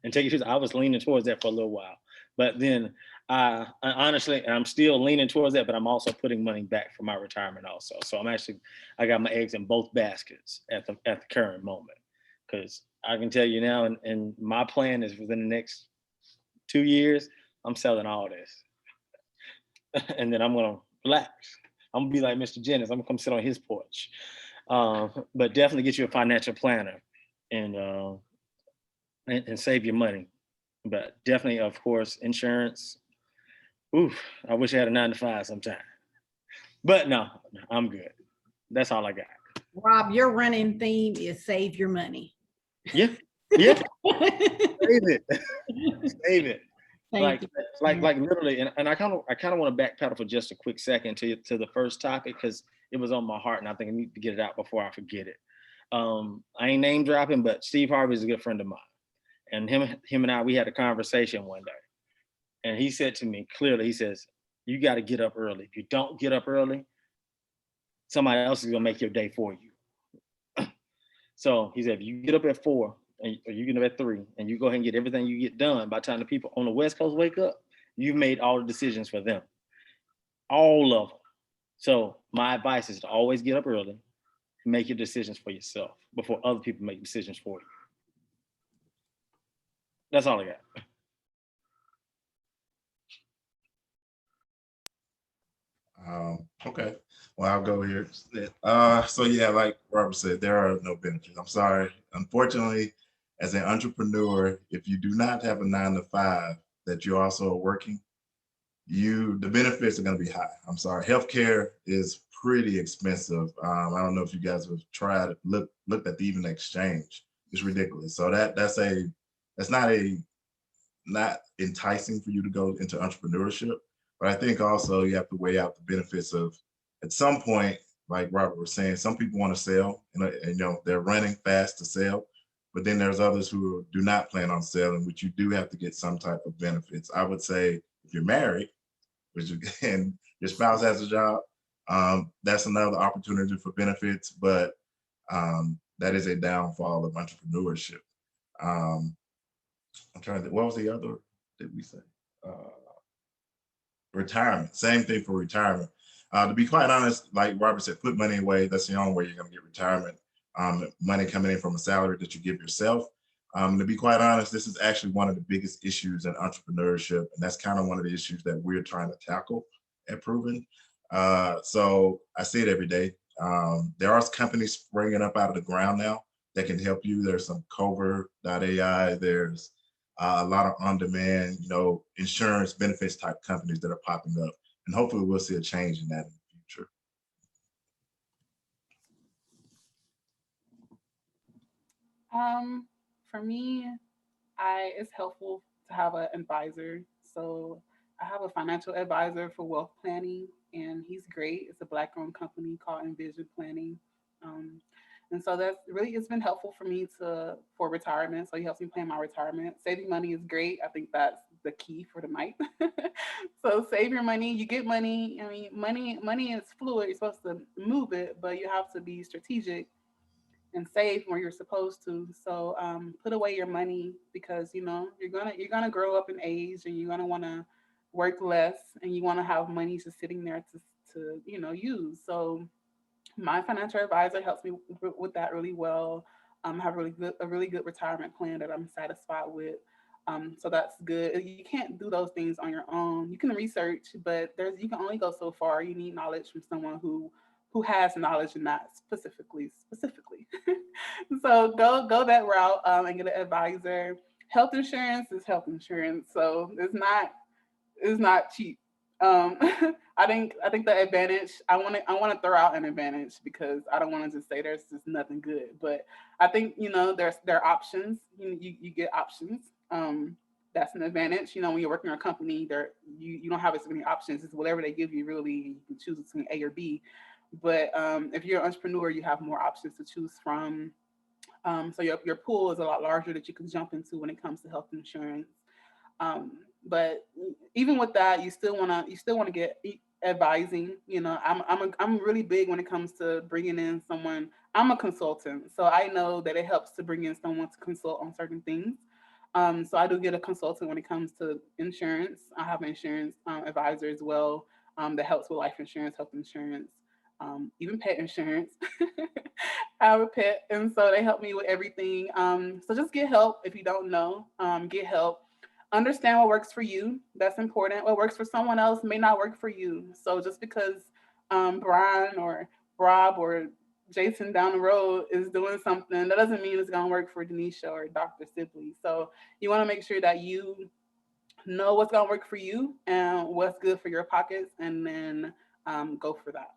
And take it seriously, I was leaning towards that for a little while, but then I honestly, I'm still leaning towards that, but I'm also putting money back for my retirement also. So I got my eggs in both baskets at the current moment, because I can tell you now, and my plan is within the next 2 years, I'm selling all this. And then I'm going to relax. I'm going to be like Mr. Jennings. I'm going to come sit on his porch. But definitely get you a financial planner and save your money. But definitely, of course, insurance. Oof, I wish I had a 9 to 5 sometime. But no, I'm good. That's all I got. Rob, your running theme is save your money. Yeah. Save it. Save it. Like literally, and I kind of want to backpedal for just a quick second to the first topic, because it was on my heart and I think I need to get it out before I forget it. I ain't name dropping, but Steve Harvey is a good friend of mine, and him and I, we had a conversation one day, and he said to me clearly, he says, you got to get up early. If you don't get up early, somebody else is gonna make your day for you. So he said, if you get up at 4 or you get up at 3 and you go ahead and get everything you get done, by the time the people on the West Coast wake up, you've made all the decisions for them, all of them. So my advice is to always get up early and make your decisions for yourself before other people make decisions for you. That's all I got. Okay, well, I'll go here. So yeah, like Robert said, there are no benefits. I'm sorry. Unfortunately, as an entrepreneur, if you do not have a 9 to 5 that you're also working, the benefits are going to be high. I'm sorry. Healthcare is pretty expensive. I don't know if you guys have tried looked at the even exchange. It's ridiculous. So that's not enticing for you to go into entrepreneurship. But I think also you have to weigh out the benefits of, at some point, like Robert was saying, some people want to sell and you know, they're running fast to sell, but then there's others who do not plan on selling, which you do have to get some type of benefits. I would say if you're married, which again, your spouse has a job, that's another opportunity for benefits, but that is a downfall of entrepreneurship. I'm trying to think, what was the other, did we say? Retirement, same thing for retirement. To be quite honest, like Robert said, put money away. That's the only way you're going to get retirement. money coming in from a salary that you give yourself. To be quite honest, this is actually one of the biggest issues in entrepreneurship, and that's kind of one of the issues that we're trying to tackle at Pruuvn. So I see it every day. There are companies springing up out of the ground now that can help you. There's some Cover.ai. There's a lot of on-demand, insurance benefits type companies that are popping up, and hopefully we'll see a change in that in the future. For me, it's helpful to have an advisor. So I have a financial advisor for wealth planning, and he's great. It's a Black-owned company called Envision Planning. And so it's been helpful for me for retirement. So he helps me plan my retirement. Saving money is great. I think that's the key for tonight. So save your money, you get money. I mean, money is fluid. You're supposed to move it, but you have to be strategic and save where you're supposed to. So put away your money, because you're gonna grow up in age, and you're gonna want to work less, and you want to have money just sitting there to use. So my financial advisor helps me with that really well. I have a really good retirement plan that I'm satisfied with. So that's good. You can't do those things on your own. You can research, but you can only go so far. You need knowledge from someone who has knowledge in that specifically. So go that route and get an advisor. Health insurance is health insurance, so it's not cheap. I think the advantage, I want to throw out an advantage, because I don't want to just say there's just nothing good, but I think there are options. You get options. That's an advantage. When you're working in a company, you don't have as many options. It's whatever they give you, really. You can choose between A or B. But if you're an entrepreneur, you have more options to choose from. So your pool is a lot larger that you can jump into when it comes to health insurance. But even with that, you still wanna get advising. I'm really big when it comes to bringing in someone. I'm a consultant, so I know that it helps to bring in someone to consult on certain things. So I do get a consultant when it comes to insurance. I have an insurance advisor as well that helps with life insurance, health insurance, even pet insurance. I have a pet, and so they help me with everything. So just get help if you don't know. Get help. Understand what works for you. That's important. What works for someone else may not work for you. So just because Bryan or Robb or Jason down the road is doing something, that doesn't mean it's going to work for DeNisha or Dr. Sibley. So you want to make sure that you know what's going to work for you and what's good for your pockets, and then go for that.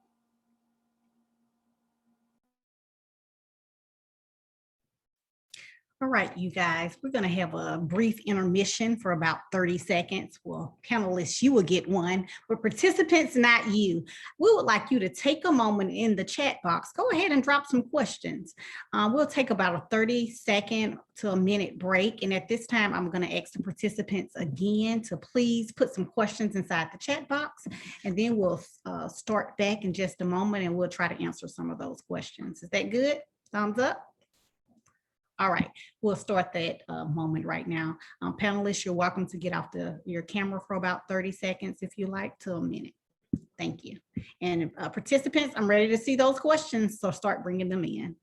All right, you guys, we're going to have a brief intermission for about 30 seconds. Well, panelists, you will get one, but participants, not you. We would like you to take a moment in the chat box. Go ahead and drop some questions. We'll take about a 30-second to a minute break. And at this time, I'm going to ask the participants again to please put some questions inside the chat box. And then we'll start back in just a moment, and we'll try to answer some of those questions. Is that good? Thumbs up? All right, we'll start that moment right now. Panelists, you're welcome to get off your camera for about 30 seconds if you like, to a minute. Thank you. And participants, I'm ready to see those questions, so start bringing them in.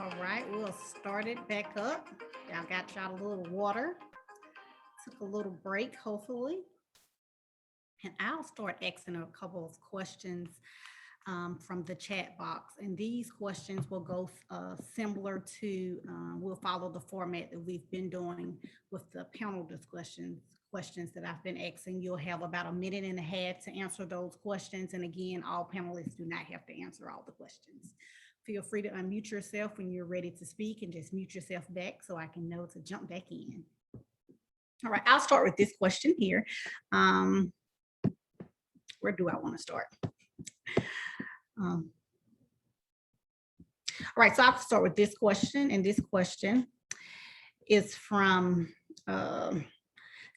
All right, we'll start it back up. Y'all got y'all a little water. Took a little break, hopefully. And I'll start asking a couple of questions from the chat box. And these questions will go similar to, we'll follow the format that we've been doing with the panel questions that I've been asking. You'll have about 1.5 minutes to answer those questions. And again, all panelists do not have to answer all the questions. Feel free to unmute yourself when you're ready to speak and just mute yourself back so I can know to jump back in. All right, I'll start with this question here. Where do I want to start? All right, so I'll start with this question, and this question is from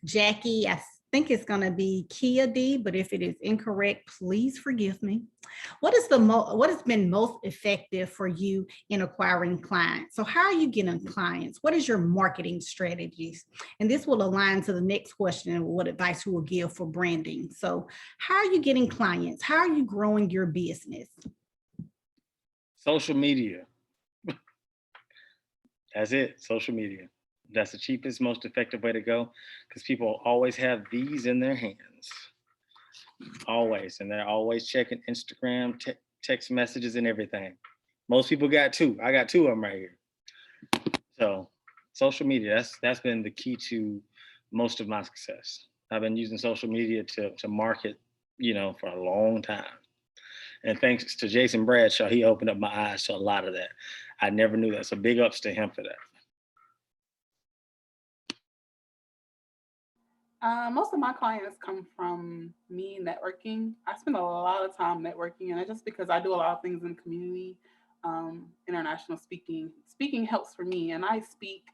Jackie. I think it's going to be Kia D, but if it is incorrect, please forgive me. What has been most effective for you in acquiring clients? So how are you getting clients? What is your marketing strategies? And this will align to the next question, what advice you will give for branding. So how are you getting clients? How are you growing your business? Social media. That's it, social media. That's the cheapest, most effective way to go because people always have these in their hands. Always. And they're always checking Instagram, text messages and everything. Most people got 2. I got 2 of them right here. So social media, that's been the key to most of my success. I've been using social media to market, for a long time. And thanks to Jason Bradshaw, he opened up my eyes to a lot of that. I never knew that. So big ups to him for that. Most of my clients come from me networking. I spend a lot of time networking, and it's just because I do a lot of things in the community, international speaking. Speaking helps for me, and I speak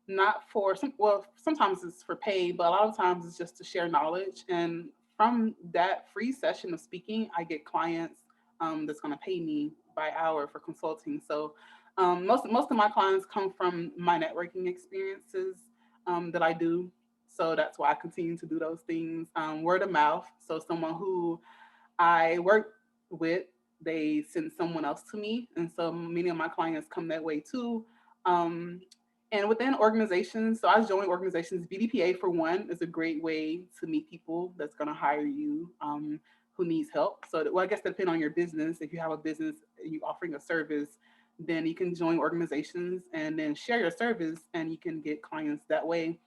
not for sometimes it's for pay, but a lot of times it's just to share knowledge. And from that free session of speaking, I get clients that's going to pay me by hour for consulting. So most of my clients come from my networking experiences that I do. So that's why I continue to do those things. Word of mouth. So someone who I work with, they send someone else to me. And so many of my clients come that way too. And within organizations, so I join organizations. BDPA, for one, is a great way to meet people that's going to hire you who needs help. So, I guess that depends on your business. If you have a business, you're offering a service, then you can join organizations and then share your service, and you can get clients that way.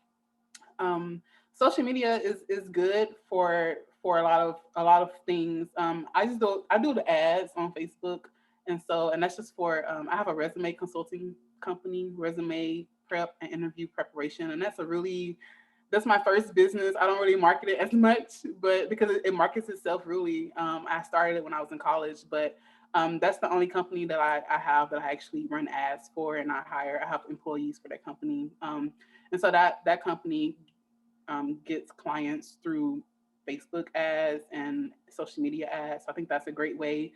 Social media is good for a lot of things. I do the ads on Facebook, and that's just for I have a resume consulting company, resume prep and interview preparation, and that's my first business. I don't really market it as much, but because it markets itself really. I started it when I was in college, but that's the only company that I have that I actually run ads for, and I have employees for that company. And so that company gets clients through Facebook ads and social media ads. So I think that's a great way,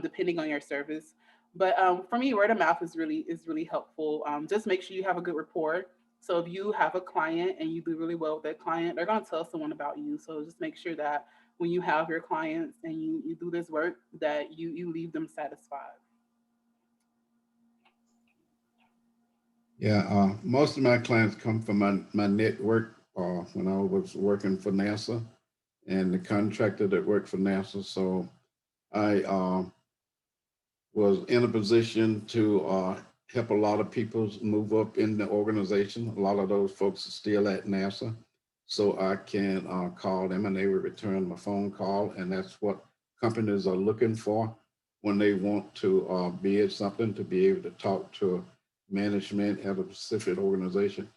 depending on your service. But for me, word of mouth is really helpful. Just make sure you have a good rapport. So if you have a client and you do really well with that client, they're going to tell someone about you. So just make sure that when you have your clients and you do this work, that you leave them satisfied. Yeah, most of my clients come from my network when I was working for NASA and the contractor that worked for NASA. So I was in a position to help a lot of people move up in the organization. A lot of those folks are still at NASA. So I can call them and they would return my phone call. And that's what companies are looking for when they want to bid something, to be able to talk to management at a specific organization.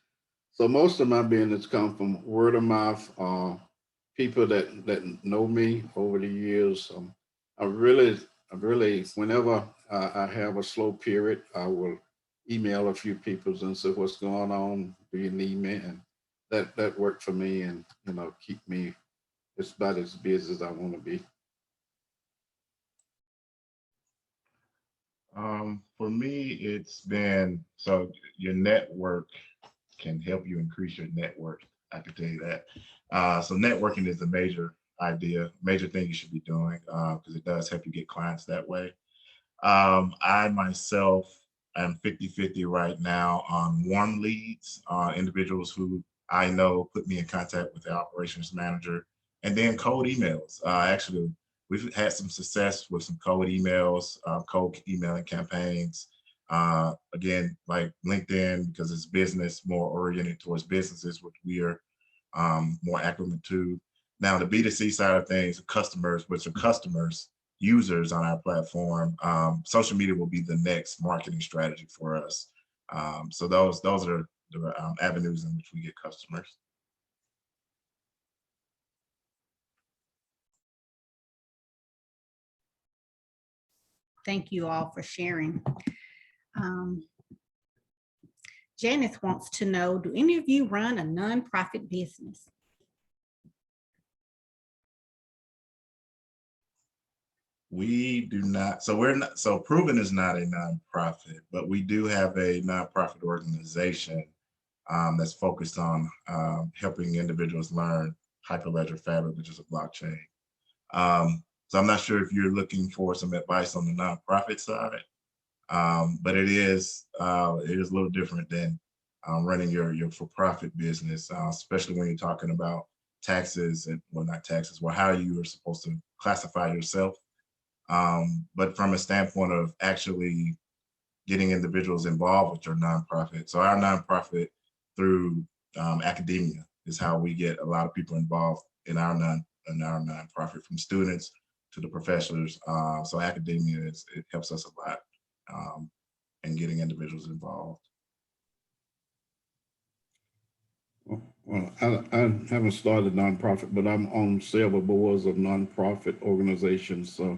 So most of my business comes from word of mouth, people that know me over the years. I really, whenever I have a slow period, I will email a few people and say, what's going on? Do you need me? And that worked for me, and keep me just about as busy as I want to be. For me, it's been, so your network can help you increase your net worth. I can tell you that. So networking is a major thing you should be doing because it does help you get clients that way. I myself I'm 50-50 right now on warm leads, individuals who I know put me in contact with the operations manager, and then cold emails. Actually, we've had some success with some cold emails, cold emailing campaigns. Again, like LinkedIn, because it's business, more oriented towards businesses, which we are more accurate to. Now, the B2C side of things, customers, which are customers, users on our platform, social media will be the next marketing strategy for us. So those are the avenues in which we get customers. Thank you all for sharing. Janice wants to know, do any of you run a nonprofit business? We do not. So we're not. So Pruuvn is not a nonprofit, but we do have a nonprofit organization that's focused on helping individuals learn Hyperledger Fabric, which is a blockchain. So I'm not sure if you're looking for some advice on the nonprofit side, but it is a little different than running your for-profit business, especially when you're talking about taxes and, well, not taxes, well, how you are supposed to classify yourself. But from a standpoint of actually getting individuals involved with your nonprofit. So our nonprofit through academia is how we get a lot of people involved in our nonprofit, from students to the professors. So academia, it helps us a lot in getting individuals involved. Well, I haven't started a nonprofit, but I'm on several boards of nonprofit organizations. So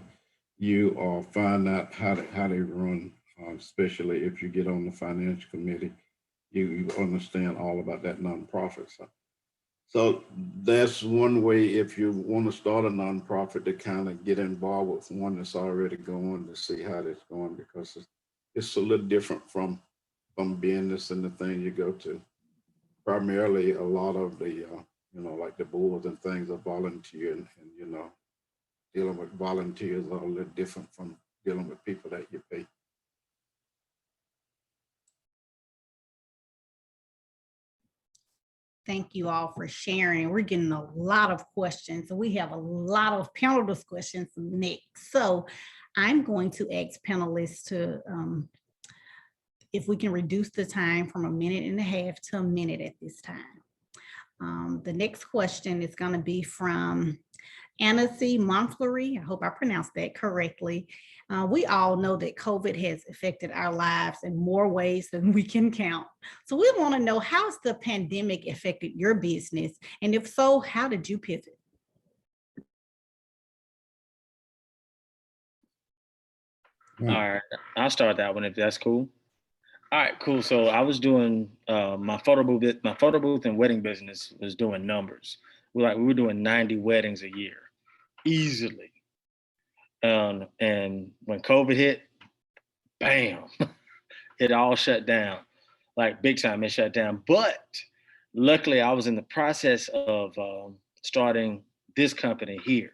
you find out how they run, especially if you get on the financial committee, you understand all about that nonprofit. So that's one way, if you want to start a nonprofit, to kind of get involved with one that's already going, to see how it's going, because it's a little different from business and the thing you go to. Primarily, a lot of the, like the boards and things are volunteer, and dealing with volunteers are a little different from dealing with people that you pay. Thank you all for sharing. We're getting a lot of questions. So we have a lot of panelist questions next. So I'm going to ask panelists to, if we can reduce the time from 1.5 minutes to 1 minute at this time. The next question is going to be from Anna C. Montfleury. I hope I pronounced that correctly. We all know that COVID has affected our lives in more ways than we can count. So we want to know, how's the pandemic affected your business? And if so, how did you pivot? All right, I'll start that one if that's cool. All right, cool. So I was doing my photo booth and wedding business was doing numbers. We were doing 90 weddings a year, easily. And when COVID hit, bam, it all shut down, like big time. It shut down. But luckily, I was in the process of starting this company here,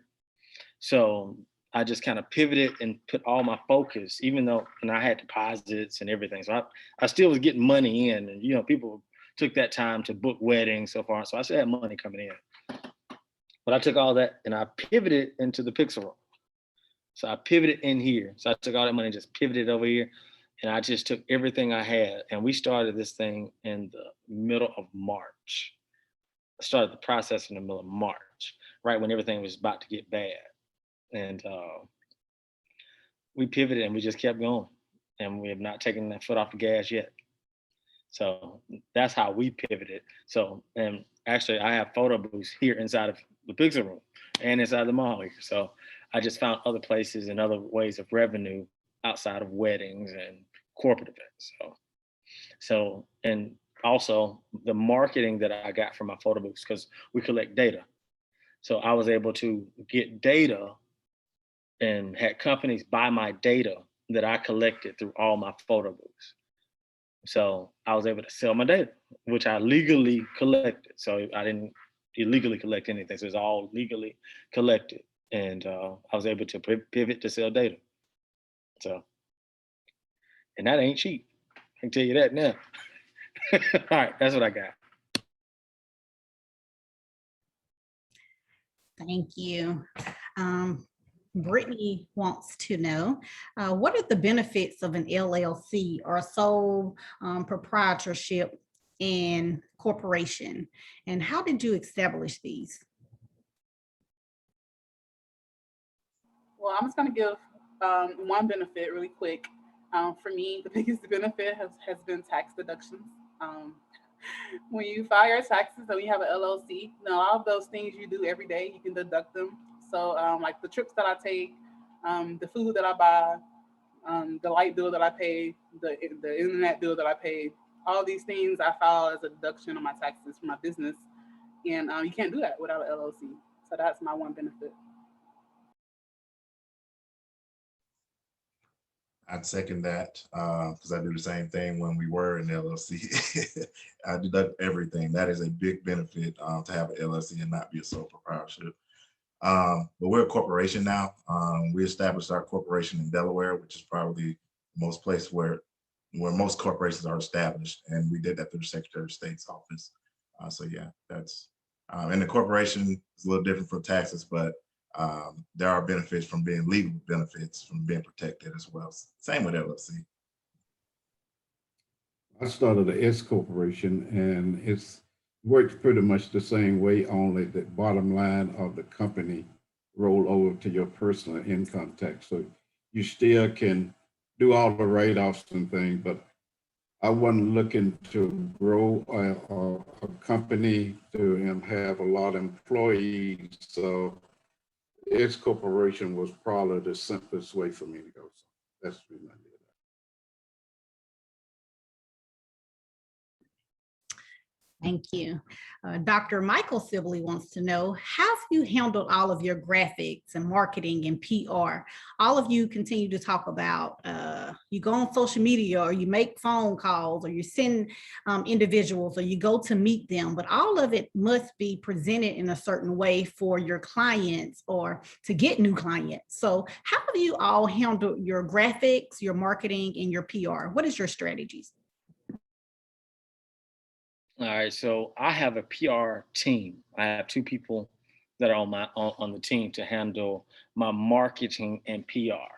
so I just kind of pivoted and put all my focus, even though, and I had deposits and everything. So I still was getting money in, and people took that time to book weddings so far. So I still had money coming in. But I took all that and I pivoted into the pixel roll. So I pivoted in here. So I took all that money and just pivoted over here. And I just took everything I had. And we started this thing in the middle of March. I started the process in the middle of March, right when everything was about to get bad. And we pivoted and we just kept going, and we have not taken that foot off the gas yet. So that's how we pivoted. So, and actually I have photo booths here inside of the pixel room and inside the mall here. So I just found other places and other ways of revenue outside of weddings and corporate events. So, and also the marketing that I got from my photo booths, because we collect data. So I was able to get data and had companies buy my data that I collected through all my photo booths. So I was able to sell my data, which I legally collected. So I didn't illegally collect anything. So it's all legally collected. And I was able to pivot to sell data. So, and that ain't cheap. I can tell you that now. All right, that's what I got. Thank you. Brittany wants to know, what are the benefits of an LLC or sole proprietorship and corporation? And how did you establish these? Well, I'm just going to give one benefit really quick. For me, the biggest benefit has been tax deductions. When you file your taxes and you have an LLC, now all of those things you do every day, you can deduct them. So like the trips that I take, the food that I buy, the light bill that I pay, the internet bill that I pay, all these things I file as a deduction on my taxes for my business. And you can't do that without an LLC. So that's my one benefit. I'd second that because I do the same thing when we were in LLC. I deduct everything. That is a big benefit to have an LLC and not be a sole proprietorship. But we're a corporation now. We established our corporation in Delaware, which is probably most place where most corporations are established. And we did that through the Secretary of State's office. So yeah, that's, and the corporation is a little different for taxes, but there are benefits from being legal benefits from being protected as well. Same with LLC. I started an S corporation and it's worked pretty much the same way, only the bottom line of the company roll over to your personal income tax. So you still can do all the write-offs and things, but I wasn't looking to grow a company to have a lot of employees. So S corporation was probably the simplest way for me to go. So that's the reason I did that. Thank you. Dr. Michael Sibley wants to know, how have you handled all of your graphics and marketing and PR? All of you continue to talk about, you go on social media or you make phone calls or you send individuals or you go to meet them, but all of it must be presented in a certain way for your clients or to get new clients. So how have you all handled your graphics, your marketing, and your PR? What is your strategies? All right, so I have a PR team. I have two people that are on the team to handle my marketing and PR.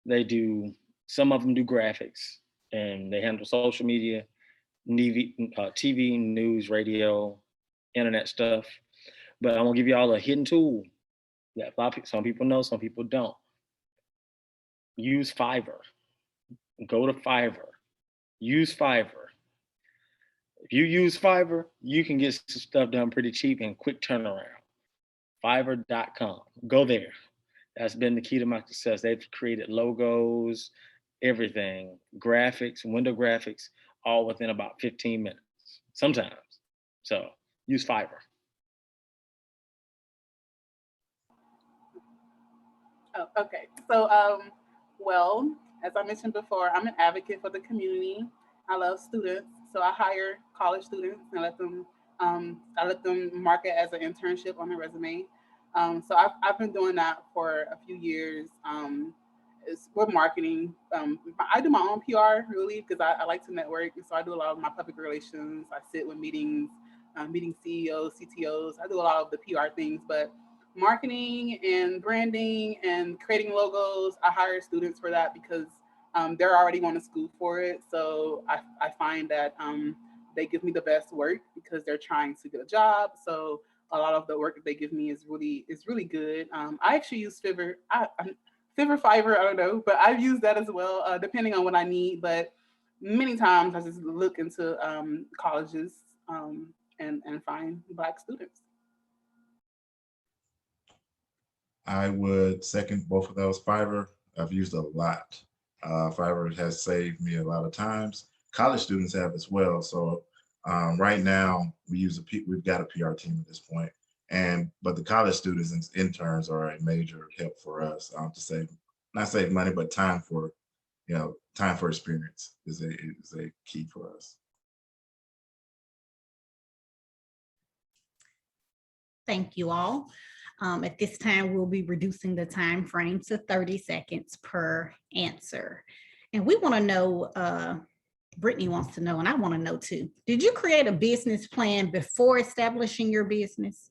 They do, some of them do graphics, and they handle social media, TV, news, radio, internet stuff. But I'm gonna give you all a hidden tool that some people know, some people don't. Use Fiverr. Go to Fiverr. Use Fiverr. If you use Fiverr, you can get some stuff done pretty cheap and quick turnaround. Fiverr.com. Go there. That's been the key to my success. They've created logos, everything, graphics, window graphics, all within about 15 minutes, sometimes. So use Fiverr. Oh, okay. So, well, as I mentioned before, I'm an advocate for the community. I love students, so I hire college students and let them mark it as an internship on their resume. So I've been doing that for a few years. It's with marketing. I do my own PR really because I like to network, so I do a lot of my public relations. I sit with meeting CEOs, CTOs. I do a lot of the PR things, but marketing and branding and creating logos, I hire students for that because they're already going to school for it. So I find that they give me the best work because they're trying to get a job. So a lot of the work that they give me is really good. I actually use Fiverr. Fiverr, I don't know, but I've used that as well, depending on what I need. But many times I just look into colleges and find Black students. I would second both of those. Fiverr, I've used a lot. Fiverr has saved me a lot of times. College students have as well. So right now we've got a PR team at this point. But the college students and interns are a major help for us to not save money, but time for experience is a key for us. Thank you all. At this time, we'll be reducing the time frame to 30 seconds per answer. And we want to know Brittany wants to know, and I want to know too. Did you create a business plan before establishing your business?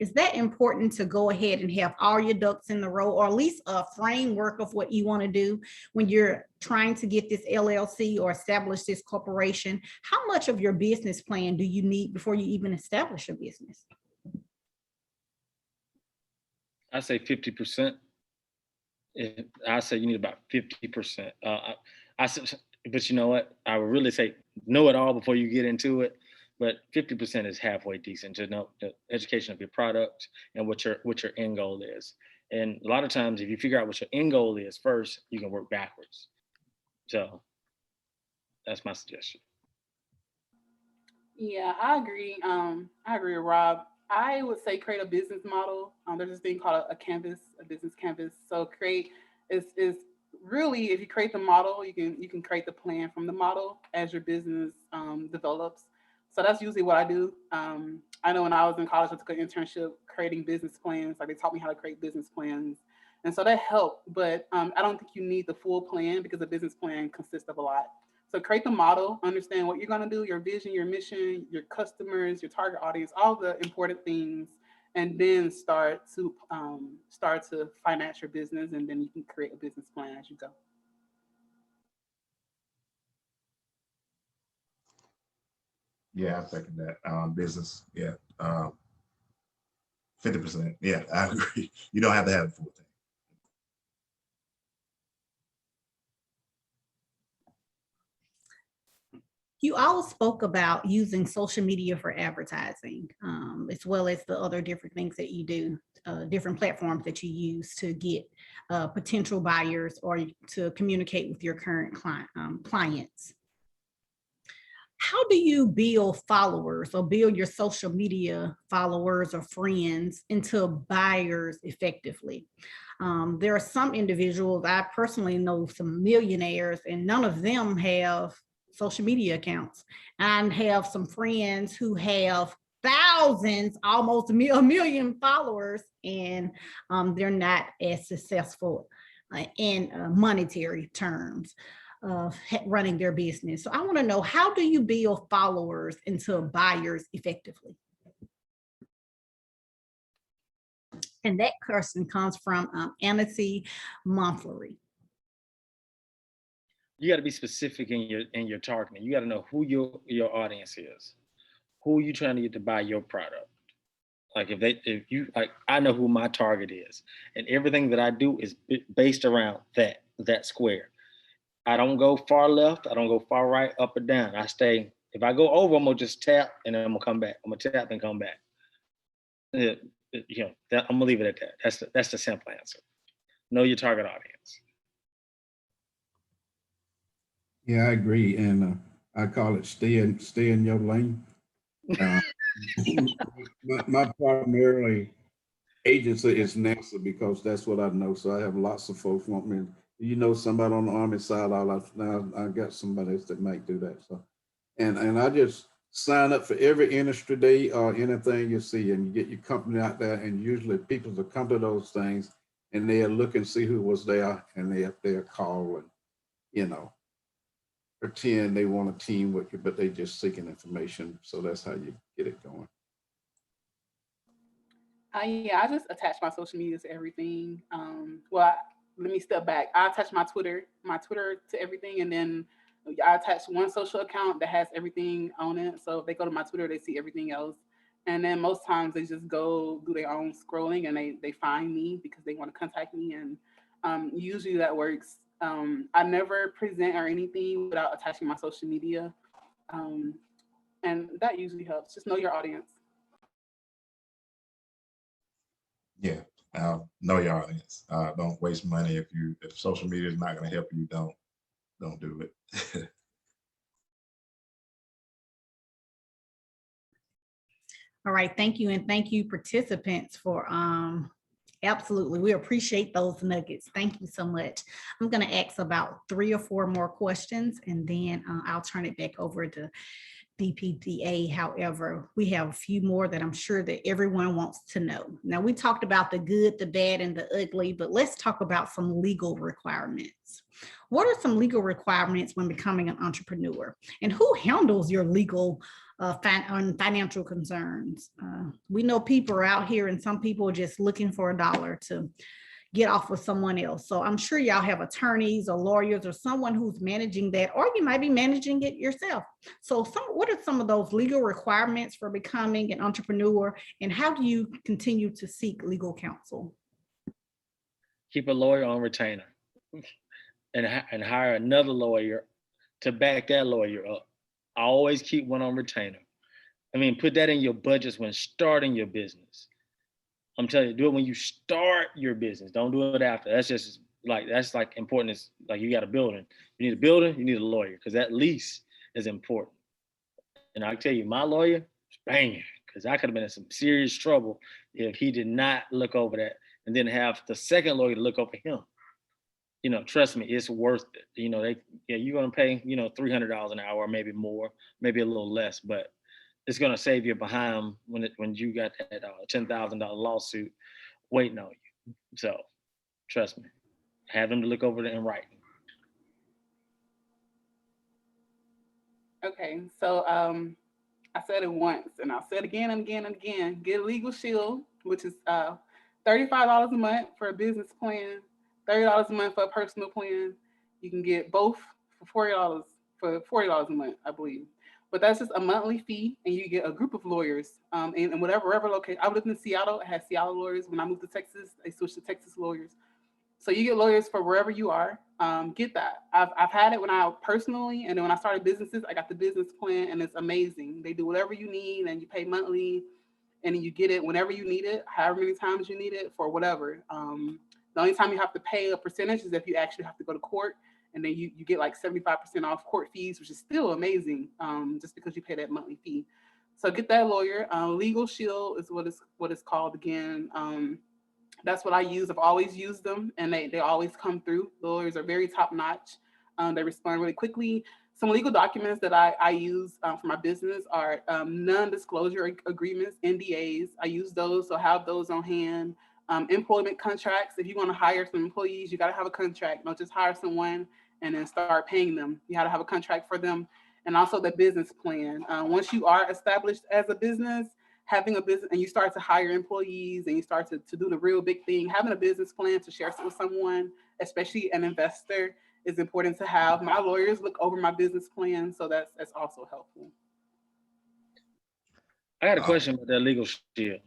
Is that important to go ahead and have all your ducks in the row, or at least a framework of what you want to do when you're trying to get this LLC or establish this corporation? How much of your business plan do you need before you even establish a business? I say 50%. I say you need about 50%. I said, but you know what? I would really say know it all before you get into it. But 50% is halfway decent to know the education of your product and what your end goal is. And a lot of times, if you figure out what your end goal is first, you can work backwards. So that's my suggestion. Yeah, I agree. I agree with Rob. I would say create a business model. There's this thing called a canvas, a business canvas. So create is really, if you create the model, you can create the plan from the model as your business develops. So that's usually what I do. I know when I was in college, I took an internship creating business plans. Like they taught me how to create business plans. And so that helped, but I don't think you need the full plan because a business plan consists of a lot. So create the model, understand what you're gonna do, your vision, your mission, your customers, your target audience, all the important things, and then start to finance your business, and then you can create a business plan as you go. Yeah, I'm thinking that business. Yeah, 50%. Yeah, I agree. You don't have to have the full thing. You all spoke about using social media for advertising, as well as the other different things that you do, different platforms that you use to get potential buyers or to communicate with your current clients. How do you build followers or build your social media followers or friends into buyers effectively? There are some individuals, I personally know some millionaires, and none of them have social media accounts. And have some friends who have thousands, almost a million followers, and they're not as successful in monetary terms of running their business. So I want to know, how do you build followers into buyers effectively? And that question comes from Anansi Monflery. You got to be specific in your targeting. You got to know who your audience is, who you trying to get to buy your product. Like I know who my target is, and everything that I do is based around that square. I don't go far left. I don't go far right, up or down. I stay. If I go over, I'm gonna just tap and then I'm gonna come back. I'm gonna tap and come back. I'm gonna leave it at that. That's the simple answer. Know your target audience. Yeah, I agree, and I call it stay in your lane. My primarily agency is NASA because that's what I know. So I have lots of folks want me. Somebody on the Army side, I got somebody else that might do that. So, and I just sign up for every industry day or anything you see, and you get your company out there, and usually people will come to those things and they'll look and see who was there, and they'll call and pretend they want a team with you, but they just seeking information. So that's how you get it going. Yeah, I just attach my social media to everything. Let me step back. I attach my Twitter to everything, and then I attach one social account that has everything on it. So if they go to my Twitter, they see everything else. And then most times they just go do their own scrolling and they find me because they want to contact me. And usually that works. I never present or anything without attaching my social media. And that usually helps. Just know your audience. Yeah, know your audience. Don't waste money. If social media is not going to help you, don't do it. All right, thank you, and thank you, participants, for absolutely, we appreciate those nuggets. Thank you so much. I'm going to ask about 3 or 4 more questions, and then I'll turn it back over to DPDA. However, we have a few more that I'm sure that everyone wants to know. Now, we talked about the good, the bad, and the ugly, but let's talk about some legal requirements. what are some legal requirements when becoming an entrepreneur? And who handles your legal and financial concerns? We know people are out here and some people are just looking for a dollar to get off with someone else. So I'm sure y'all have attorneys or lawyers or someone who's managing that, or you might be managing it yourself. So what are some of those legal requirements for becoming an entrepreneur, and how do you continue to seek legal counsel? Keep a lawyer on retainer and hire another lawyer to back that lawyer up. I always keep one on retainer. I mean, put that in your budgets when starting your business. I'm telling you, do it when you start your business. Don't do it after. That's like important. It's like you got a building. You need a building, you need a lawyer, because that lease is important. And I tell you, my lawyer is banging, because I could have been in some serious trouble if he did not look over that and then have the second lawyer to look over him. You know, trust me, it's worth it. You know, you're gonna pay, you know, $300 an hour, or maybe more, maybe a little less, but it's gonna save you behind when you got that $10,000 lawsuit waiting on you. So trust me, have them to look over it in writing. Okay, so I said it once and I'll say it again and again and again. Get a legal shield, which is $35 a month for a business plan, $30 a month for a personal plan. You can get both for $40 a month, I believe. But that's just a monthly fee, and you get a group of lawyers. And whatever location. I lived in Seattle. I had Seattle lawyers. When I moved to Texas, I switched to Texas lawyers. So you get lawyers for wherever you are. Get that. I've had it when I personally, and then when I started businesses, I got the business plan, and it's amazing. They do whatever you need, and you pay monthly, and you get it whenever you need it, however many times you need it for whatever. The only time you have to pay a percentage is if you actually have to go to court, and then you get like 75% off court fees, which is still amazing, just because you pay that monthly fee. So get that lawyer. Legal Shield is what it's called again. That's what I use. I've always used them, and they always come through. The lawyers are very top notch. They respond really quickly. Some legal documents that I use for my business are non-disclosure agreements, NDAs. I use those, so have those on hand. Employment contracts. If you want to hire some employees, you got to have a contract. Don't just hire someone and then start paying them. You got to have a contract for them. And also the business plan. Once you are established as a business, having a business and you start to hire employees and you start to do the real big thing, having a business plan to share with someone, especially an investor, is important to have. My lawyers look over my business plan, so that's also helpful. I got a question about that legal shield.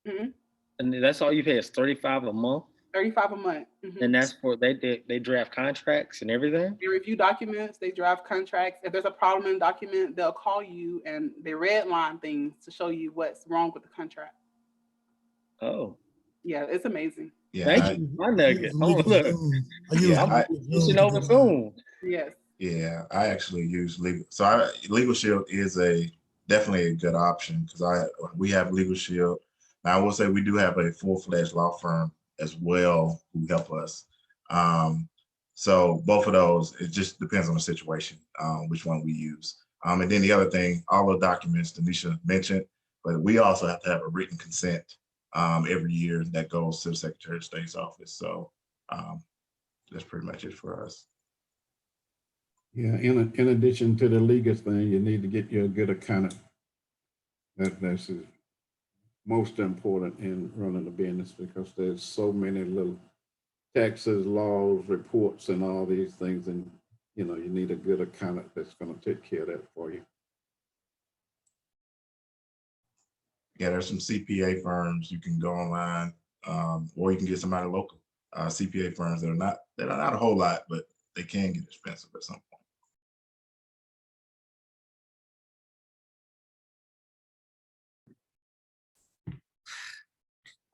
Mm-hmm. And that's all you pay is $35 a month? $35 a month. Mm-hmm. And that's for they draft contracts and everything? They review documents, they draft contracts. If there's a problem in a document, they'll call you and they redline things to show you what's wrong with the contract. Oh. Yeah, it's amazing. Yeah, thank you, my nugget. Oh, look. I'm switching over soon. Yes. Yeah, I actually use legal. So Legal Shield is definitely a good option because we have Legal Shield. Now I will say we do have a full-fledged law firm as well who help us. So both of those, it just depends on the situation, which one we use. And then the other thing, all the documents DeNisha mentioned, but we also have to have a written consent every year that goes to the Secretary of State's office. So that's pretty much it for us. Yeah, in addition to the legal thing, you need to get you a good accountant. That's most important in running a business because there's so many little taxes, laws, reports, and all these things, and you need a good accountant that's going to take care of that for you. Yeah, there's some CPA firms you can go online, or you can get somebody local. CPA firms that are not a whole lot, but they can get expensive at some point.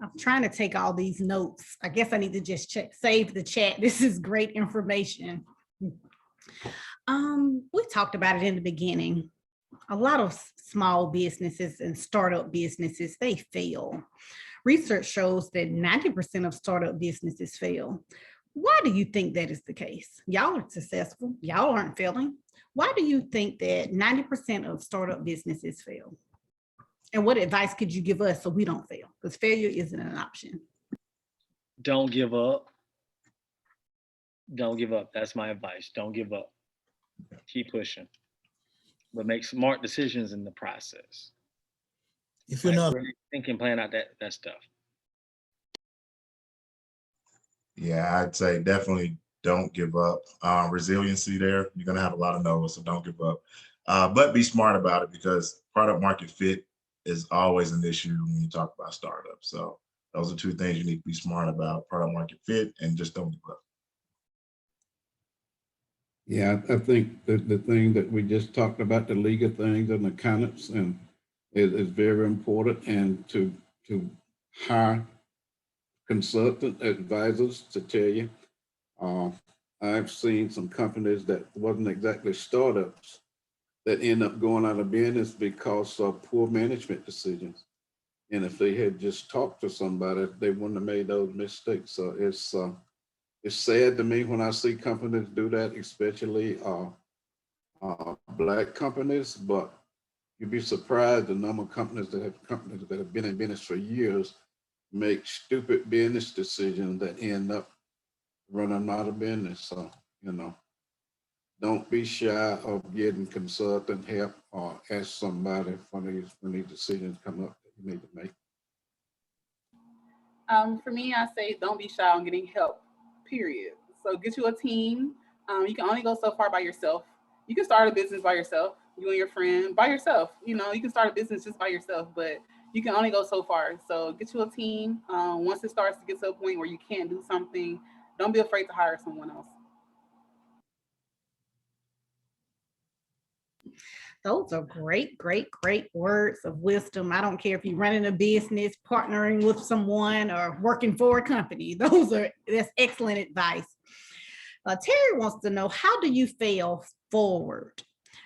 I'm trying to take all these notes. I guess I need to just save the chat. This is great information. We talked about it in the beginning. A lot of small businesses and startup businesses, they fail. Research shows that 90% of startup businesses fail. Why do you think that is the case? Y'all are successful. Y'all aren't failing. Why do you think that 90% of startup businesses fail? And what advice could you give us so we don't fail? Because failure isn't an option. Don't give up. Don't give up. That's my advice. Don't give up. Keep pushing, but make smart decisions in the process. If you're Like not, really think and plan out that stuff. Yeah, I'd say definitely don't give up. Resiliency there, you're gonna have a lot of no's, so don't give up. But be smart about it, because product market fit is always an issue when you talk about startups. So those are two things you need to be smart about: product market fit, and just don't give up. Yeah, I think the thing that we just talked about, the legal things and accountants, and is very important, and to hire consultant advisors to tell you. I've seen some companies that wasn't exactly startups that end up going out of business because of poor management decisions. And if they had just talked to somebody, they wouldn't have made those mistakes. So it's sad to me when I see companies do that, especially Black companies. But you'd be surprised the number of companies that have been in business for years make stupid business decisions that end up running out of business. So, don't be shy of getting consultant help, or ask somebody when these decisions come up that you need to make. For me, I say don't be shy on getting help, period. So get you a team. You can only go so far by yourself. You can start a business by yourself, you and your friend, by yourself. You can start a business just by yourself, but you can only go so far. So get you a team. Once it starts to get to a point where you can't do something, don't be afraid to hire someone else. Those are great, great, great words of wisdom. I don't care if you're running a business, partnering with someone, or working for a company. That's excellent advice. Terry wants to know, how do you fail forward?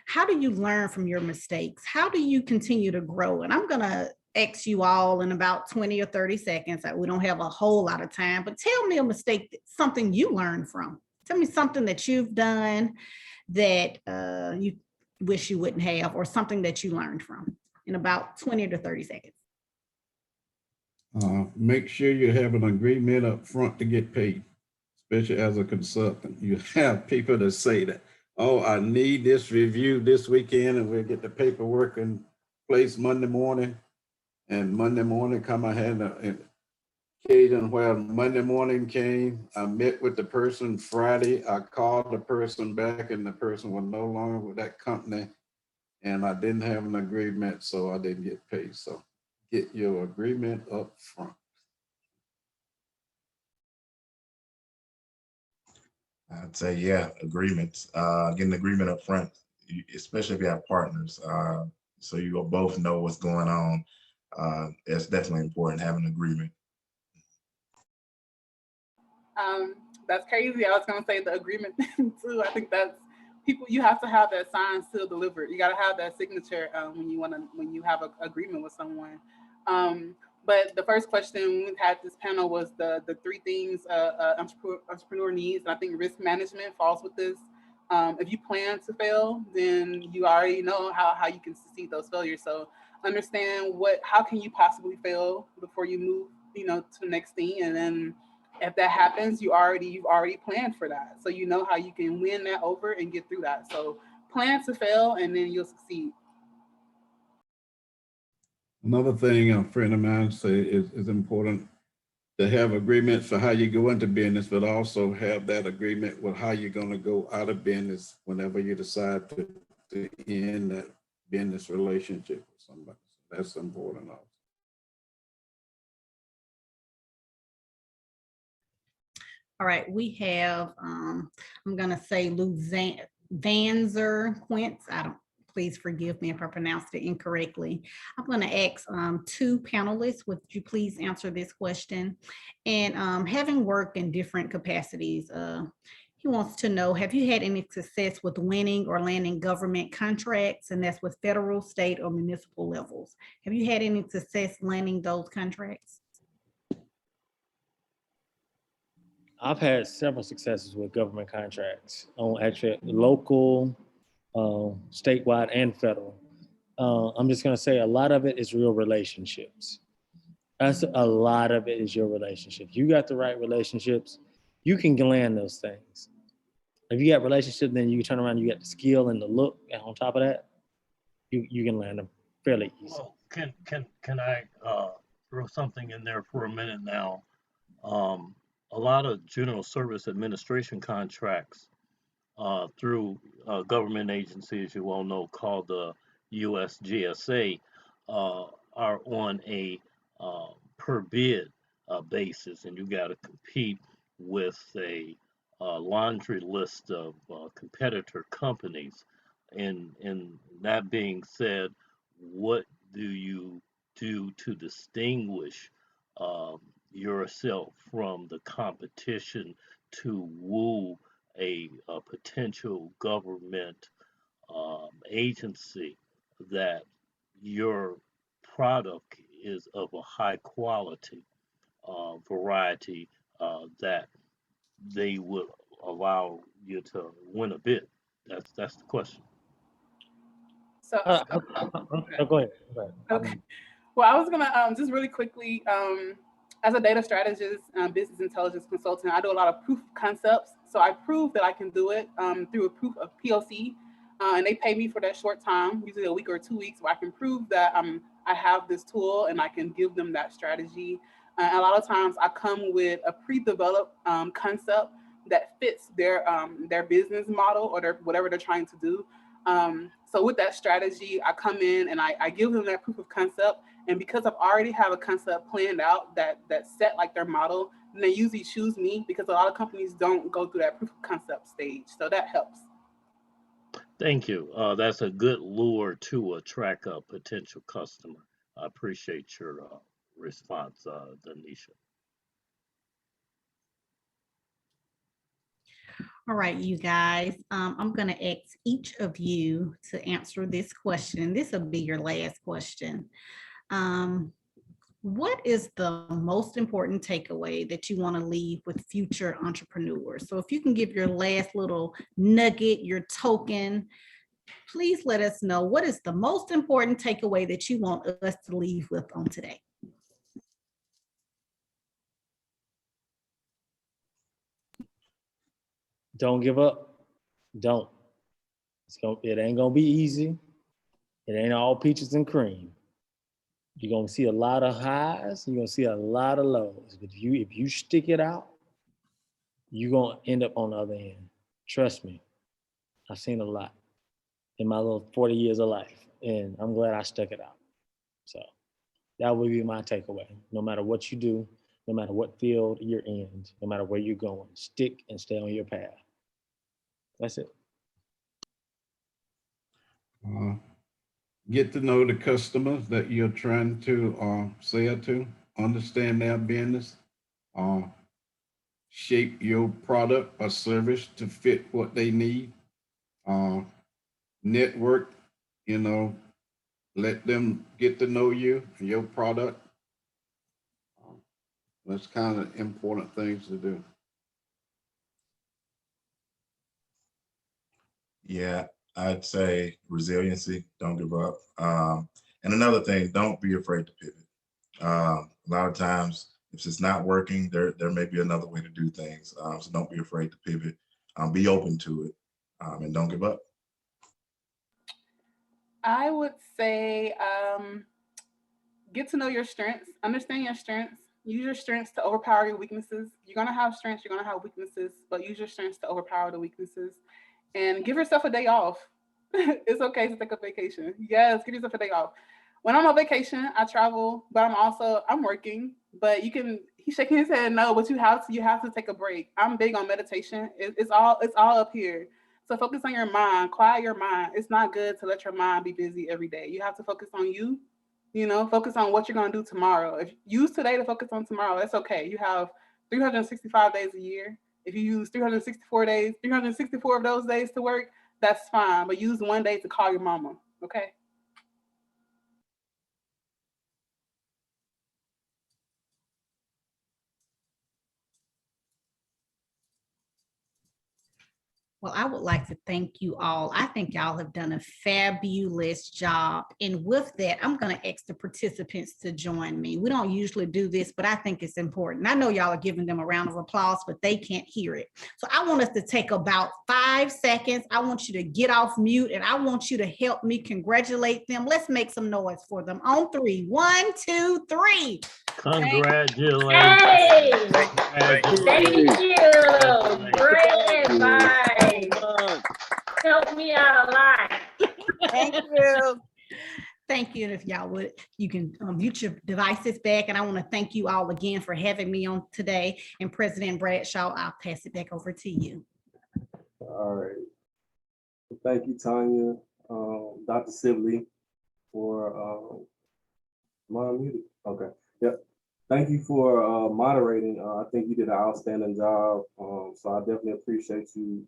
How do you learn from your mistakes? How do you continue to grow? And I'm going to ask you all in about 20 or 30 seconds. We don't have a whole lot of time, but tell me a mistake, something you learned from. Tell me something that you've done that you wish you wouldn't have, or something that you learned from, in about 20 to 30 seconds. Make sure you have an agreement up front to get paid, especially as a consultant. You have people that say that, oh, I need this review this weekend, and we'll get the paperwork in place Monday morning. And Monday morning come, I had an occasion where Monday morning came, I met with the person Friday, I called the person back, and the person was no longer with that company, and I didn't have an agreement, so I didn't get paid. So get your agreement up front. I'd say, yeah, agreements. Get an agreement up front, especially if you have partners, so you will both know what's going on. It's definitely important to have an agreement. That's crazy. I was gonna say the agreement too. I think that's people. You have to have that signed, sealed, delivered. You got to have that signature when you have an agreement with someone. But the first question we had this panel was the three things entrepreneur needs. And I think risk management falls with this. If you plan to fail, then you already know how you can succeed those failures. So understand how can you possibly fail before you move, to the next thing. And then if that happens, you've already planned for that. So you know how you can win that over and get through that. So plan to fail, and then you'll succeed. Another thing a friend of mine say is important to have agreements for how you go into business, but also have that agreement with how you're going to go out of business whenever you decide to end that business relationship with somebody. So that's important also. All right, we have, I'm gonna say Vanzer Quince. Please forgive me if I pronounced it incorrectly. I'm gonna ask two panelists, would you please answer this question? And having worked in different capacities, he wants to know, have you had any success with winning or landing government contracts? And that's with federal, state, or municipal levels. Have you had any success landing those contracts? I've had several successes with government contracts on actually local, statewide, and federal. I'm just going to say a lot of it is real relationships. That's a lot of it is your relationships. You got the right relationships, you can land those things. If you got relationships, then you can turn around, you got the skill and the look, and on top of that, you can land them fairly easy. Well, can I throw something in there for a minute now? A lot of general service administration contracts through government agencies, you all know, called the USGSA, are on a per bid basis, and you got to compete with a laundry list of competitor companies. And that being said, what do you do to distinguish yourself from the competition to woo a potential government agency that your product is of a high quality variety that they would allow you to win a bid? That's the question. So, Go ahead. okay. Well, I was gonna just really quickly, as a data strategist, business intelligence consultant, I do a lot of proof of concepts. So I prove that I can do it through a proof of POC, and they pay me for that short time, usually a week or 2 weeks, where I can prove that I have this tool and I can give them that strategy. A lot of times I come with a pre-developed concept that fits their business model or whatever they're trying to do. So with that strategy, I come in and I give them that proof of concept. And because I've already have a concept planned out that's set like their model, then they usually choose me, because a lot of companies don't go through that proof of concept stage. So that helps. Thank you. That's a good lure to attract a potential customer. I appreciate your response, DeNisha. All right, you guys, I'm going to ask each of you to answer this question. This will be your last question. What is the most important takeaway that you want to leave with future entrepreneurs? So if you can give your last little nugget, your token, please let us know what is the most important takeaway that you want us to leave with on today. Don't give up. Don't. It ain't gonna be easy. It ain't all peaches and cream. You're gonna see a lot of highs. You're gonna see a lot of lows. But if you stick it out, you're gonna end up on the other end. Trust me. I've seen a lot in my little 40 years of life, and I'm glad I stuck it out. So that would be my takeaway. No matter what you do, no matter what field you're in, no matter where you're going, stick and stay on your path. That's it. Get to know the customers that you're trying to sell to, understand their business, shape your product or service to fit what they need, network, let them get to know you and your product. That's kind of important things to do. Yeah, I'd say resiliency, don't give up. And another thing, don't be afraid to pivot. A lot of times, if it's not working, there may be another way to do things. So don't be afraid to pivot. Be open to it, and don't give up. I would say get to know your strengths, understand your strengths, use your strengths to overpower your weaknesses. You're gonna have strengths, you're gonna have weaknesses, but use your strengths to overpower the weaknesses. And give yourself a day off. It's okay to take a vacation. Yes, give yourself a day off. When I'm on vacation, I travel, but I'm working. But he's shaking his head no, but you have to take a break. I'm big on meditation. It's all up here. So focus on your mind, quiet your mind. It's not good to let your mind be busy every day. You have to focus on you, focus on what you're gonna do tomorrow. If you use today to focus on tomorrow, that's okay. You have 365 days a year. If you use 364 days, 364 of those days to work, that's fine. But use one day to call your mama, okay? Well, I would like to thank you all. I think y'all have done a fabulous job. And with that, I'm going to ask the participants to join me. We don't usually do this, but I think it's important. I know y'all are giving them a round of applause, but they can't hear it. So I want us to take about 5 seconds. I want you to get off mute and I want you to help me congratulate them. Let's make some noise for them. On 3. 1, 2, 3. Congratulations. Hey, Congratulations. thank you. Great advice. Helped me out a lot. Thank you. Thank you. And if y'all would, you can mute your devices back. And I want to thank you all again for having me on today. And President Bradshaw, I'll pass it back over to you. All right. Thank you, Tanya, Dr. Sibley, for am I unmuted? Okay. Yep. Thank you for moderating. I think you did an outstanding job. So I definitely appreciate you,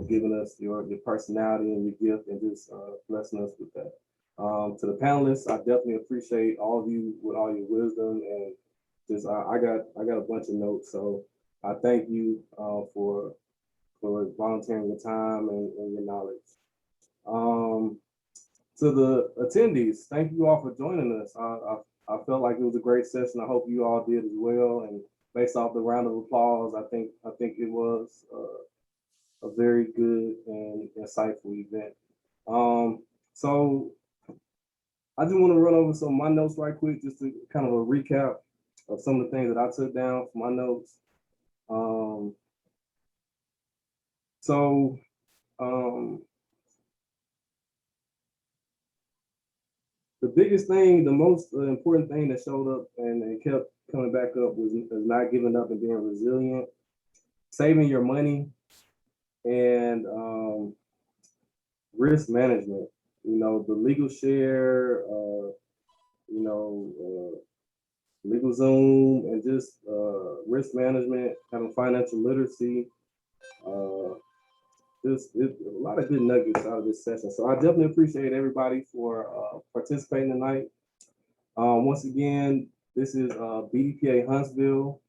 giving us your personality and your gift and just blessing us with that. To the panelists, I definitely appreciate all of you with all your wisdom and just I got a bunch of notes. So I thank you for volunteering your time and your knowledge. To the attendees, thank you all for joining us. I felt like it was a great session. I hope you all did as well. And based off the round of applause, I think it was a very good and insightful event. So I just want to run over some of my notes right quick, just to kind of a recap of some of the things that I took down from my notes. The biggest thing, the most important thing that showed up and kept coming back up was not giving up and being resilient, saving your money, and risk management. The legal share, legal Zoom, and just risk management, having financial literacy. Just a lot of good nuggets out of this session. So I definitely appreciate everybody for participating tonight. Once again, this is BDPA Huntsville.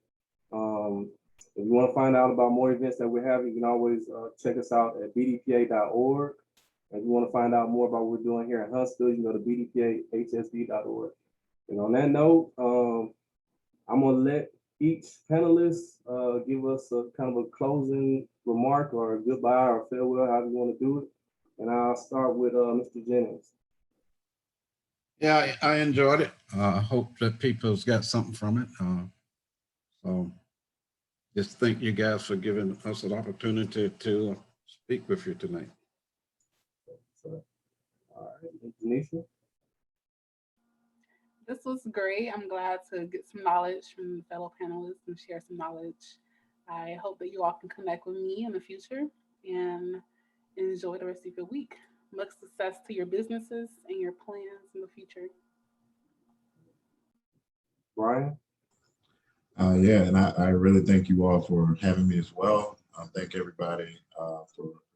If you want to find out about more events that we're having, you can always check us out at bdpa.org. If you want to find out more about what we're doing here in Huntsville, you can go to bdpahsv.org. And on that note, I'm going to let each panelist give us a kind of a closing remark or a goodbye or farewell, however you want to do it. And I'll start with Mr. Jennings. Yeah, I enjoyed it. I hope that people's got something from it. So just thank you guys for giving us an opportunity to speak with you tonight. So, all right, DeNisha. This was great. I'm glad to get some knowledge from fellow panelists and share some knowledge. I hope that you all can connect with me in the future and enjoy the rest of your week. Much success to your businesses and your plans in the future. Bryan. Yeah, and I really thank you all for having me as well. Thank everybody for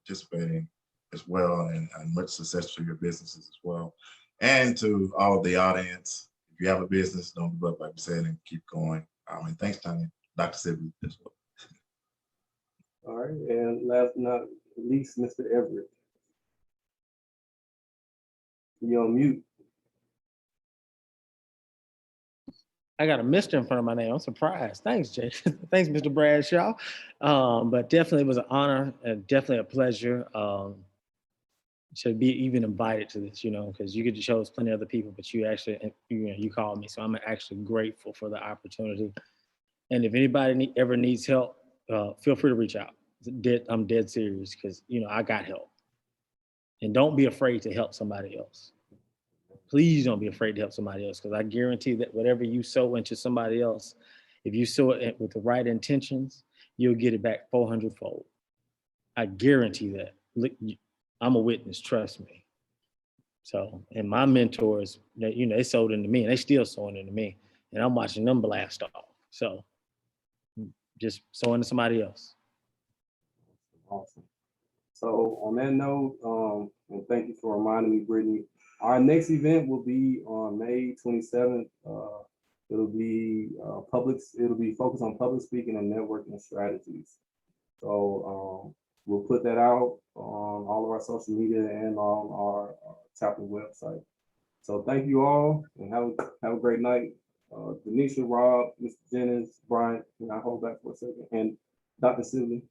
participating as well, and much success to your businesses as well. And to all the audience, if you have a business, don't give up, like we said, and keep going. And thanks, Tanya, Dr. Sibley as well. All right, and last but not least, Mr. Everett. You're on mute. I got a Mr. in front of my name. I'm surprised. Thanks, Jay. Thanks, Mr. Bradshaw. But definitely it was an honor and definitely a pleasure to be even invited to this, because you could chose plenty of other people, but you actually, you called me. So I'm actually grateful for the opportunity. And if anybody ever needs help, feel free to reach out. I'm dead serious because, I got help. And don't be afraid to help somebody else. Please don't be afraid to help somebody else, because I guarantee that whatever you sow into somebody else, if you sow it with the right intentions, you'll get it back 400-fold. I guarantee that. I'm a witness, trust me. So, and my mentors, they sold into me and they still sowing into me, and I'm watching them blast off. So just sow into somebody else. Awesome. So on that note, and thank you for reminding me, Brittany, our next event will be on May 27th. It'll be focused on public speaking and networking strategies. So we'll put that out on all of our social media and on our chapter website. So thank you all, and have a great night. DeNisha, Robb, Mr. Jennings, Bryan, can I hold back for a second? And Dr. Sibley.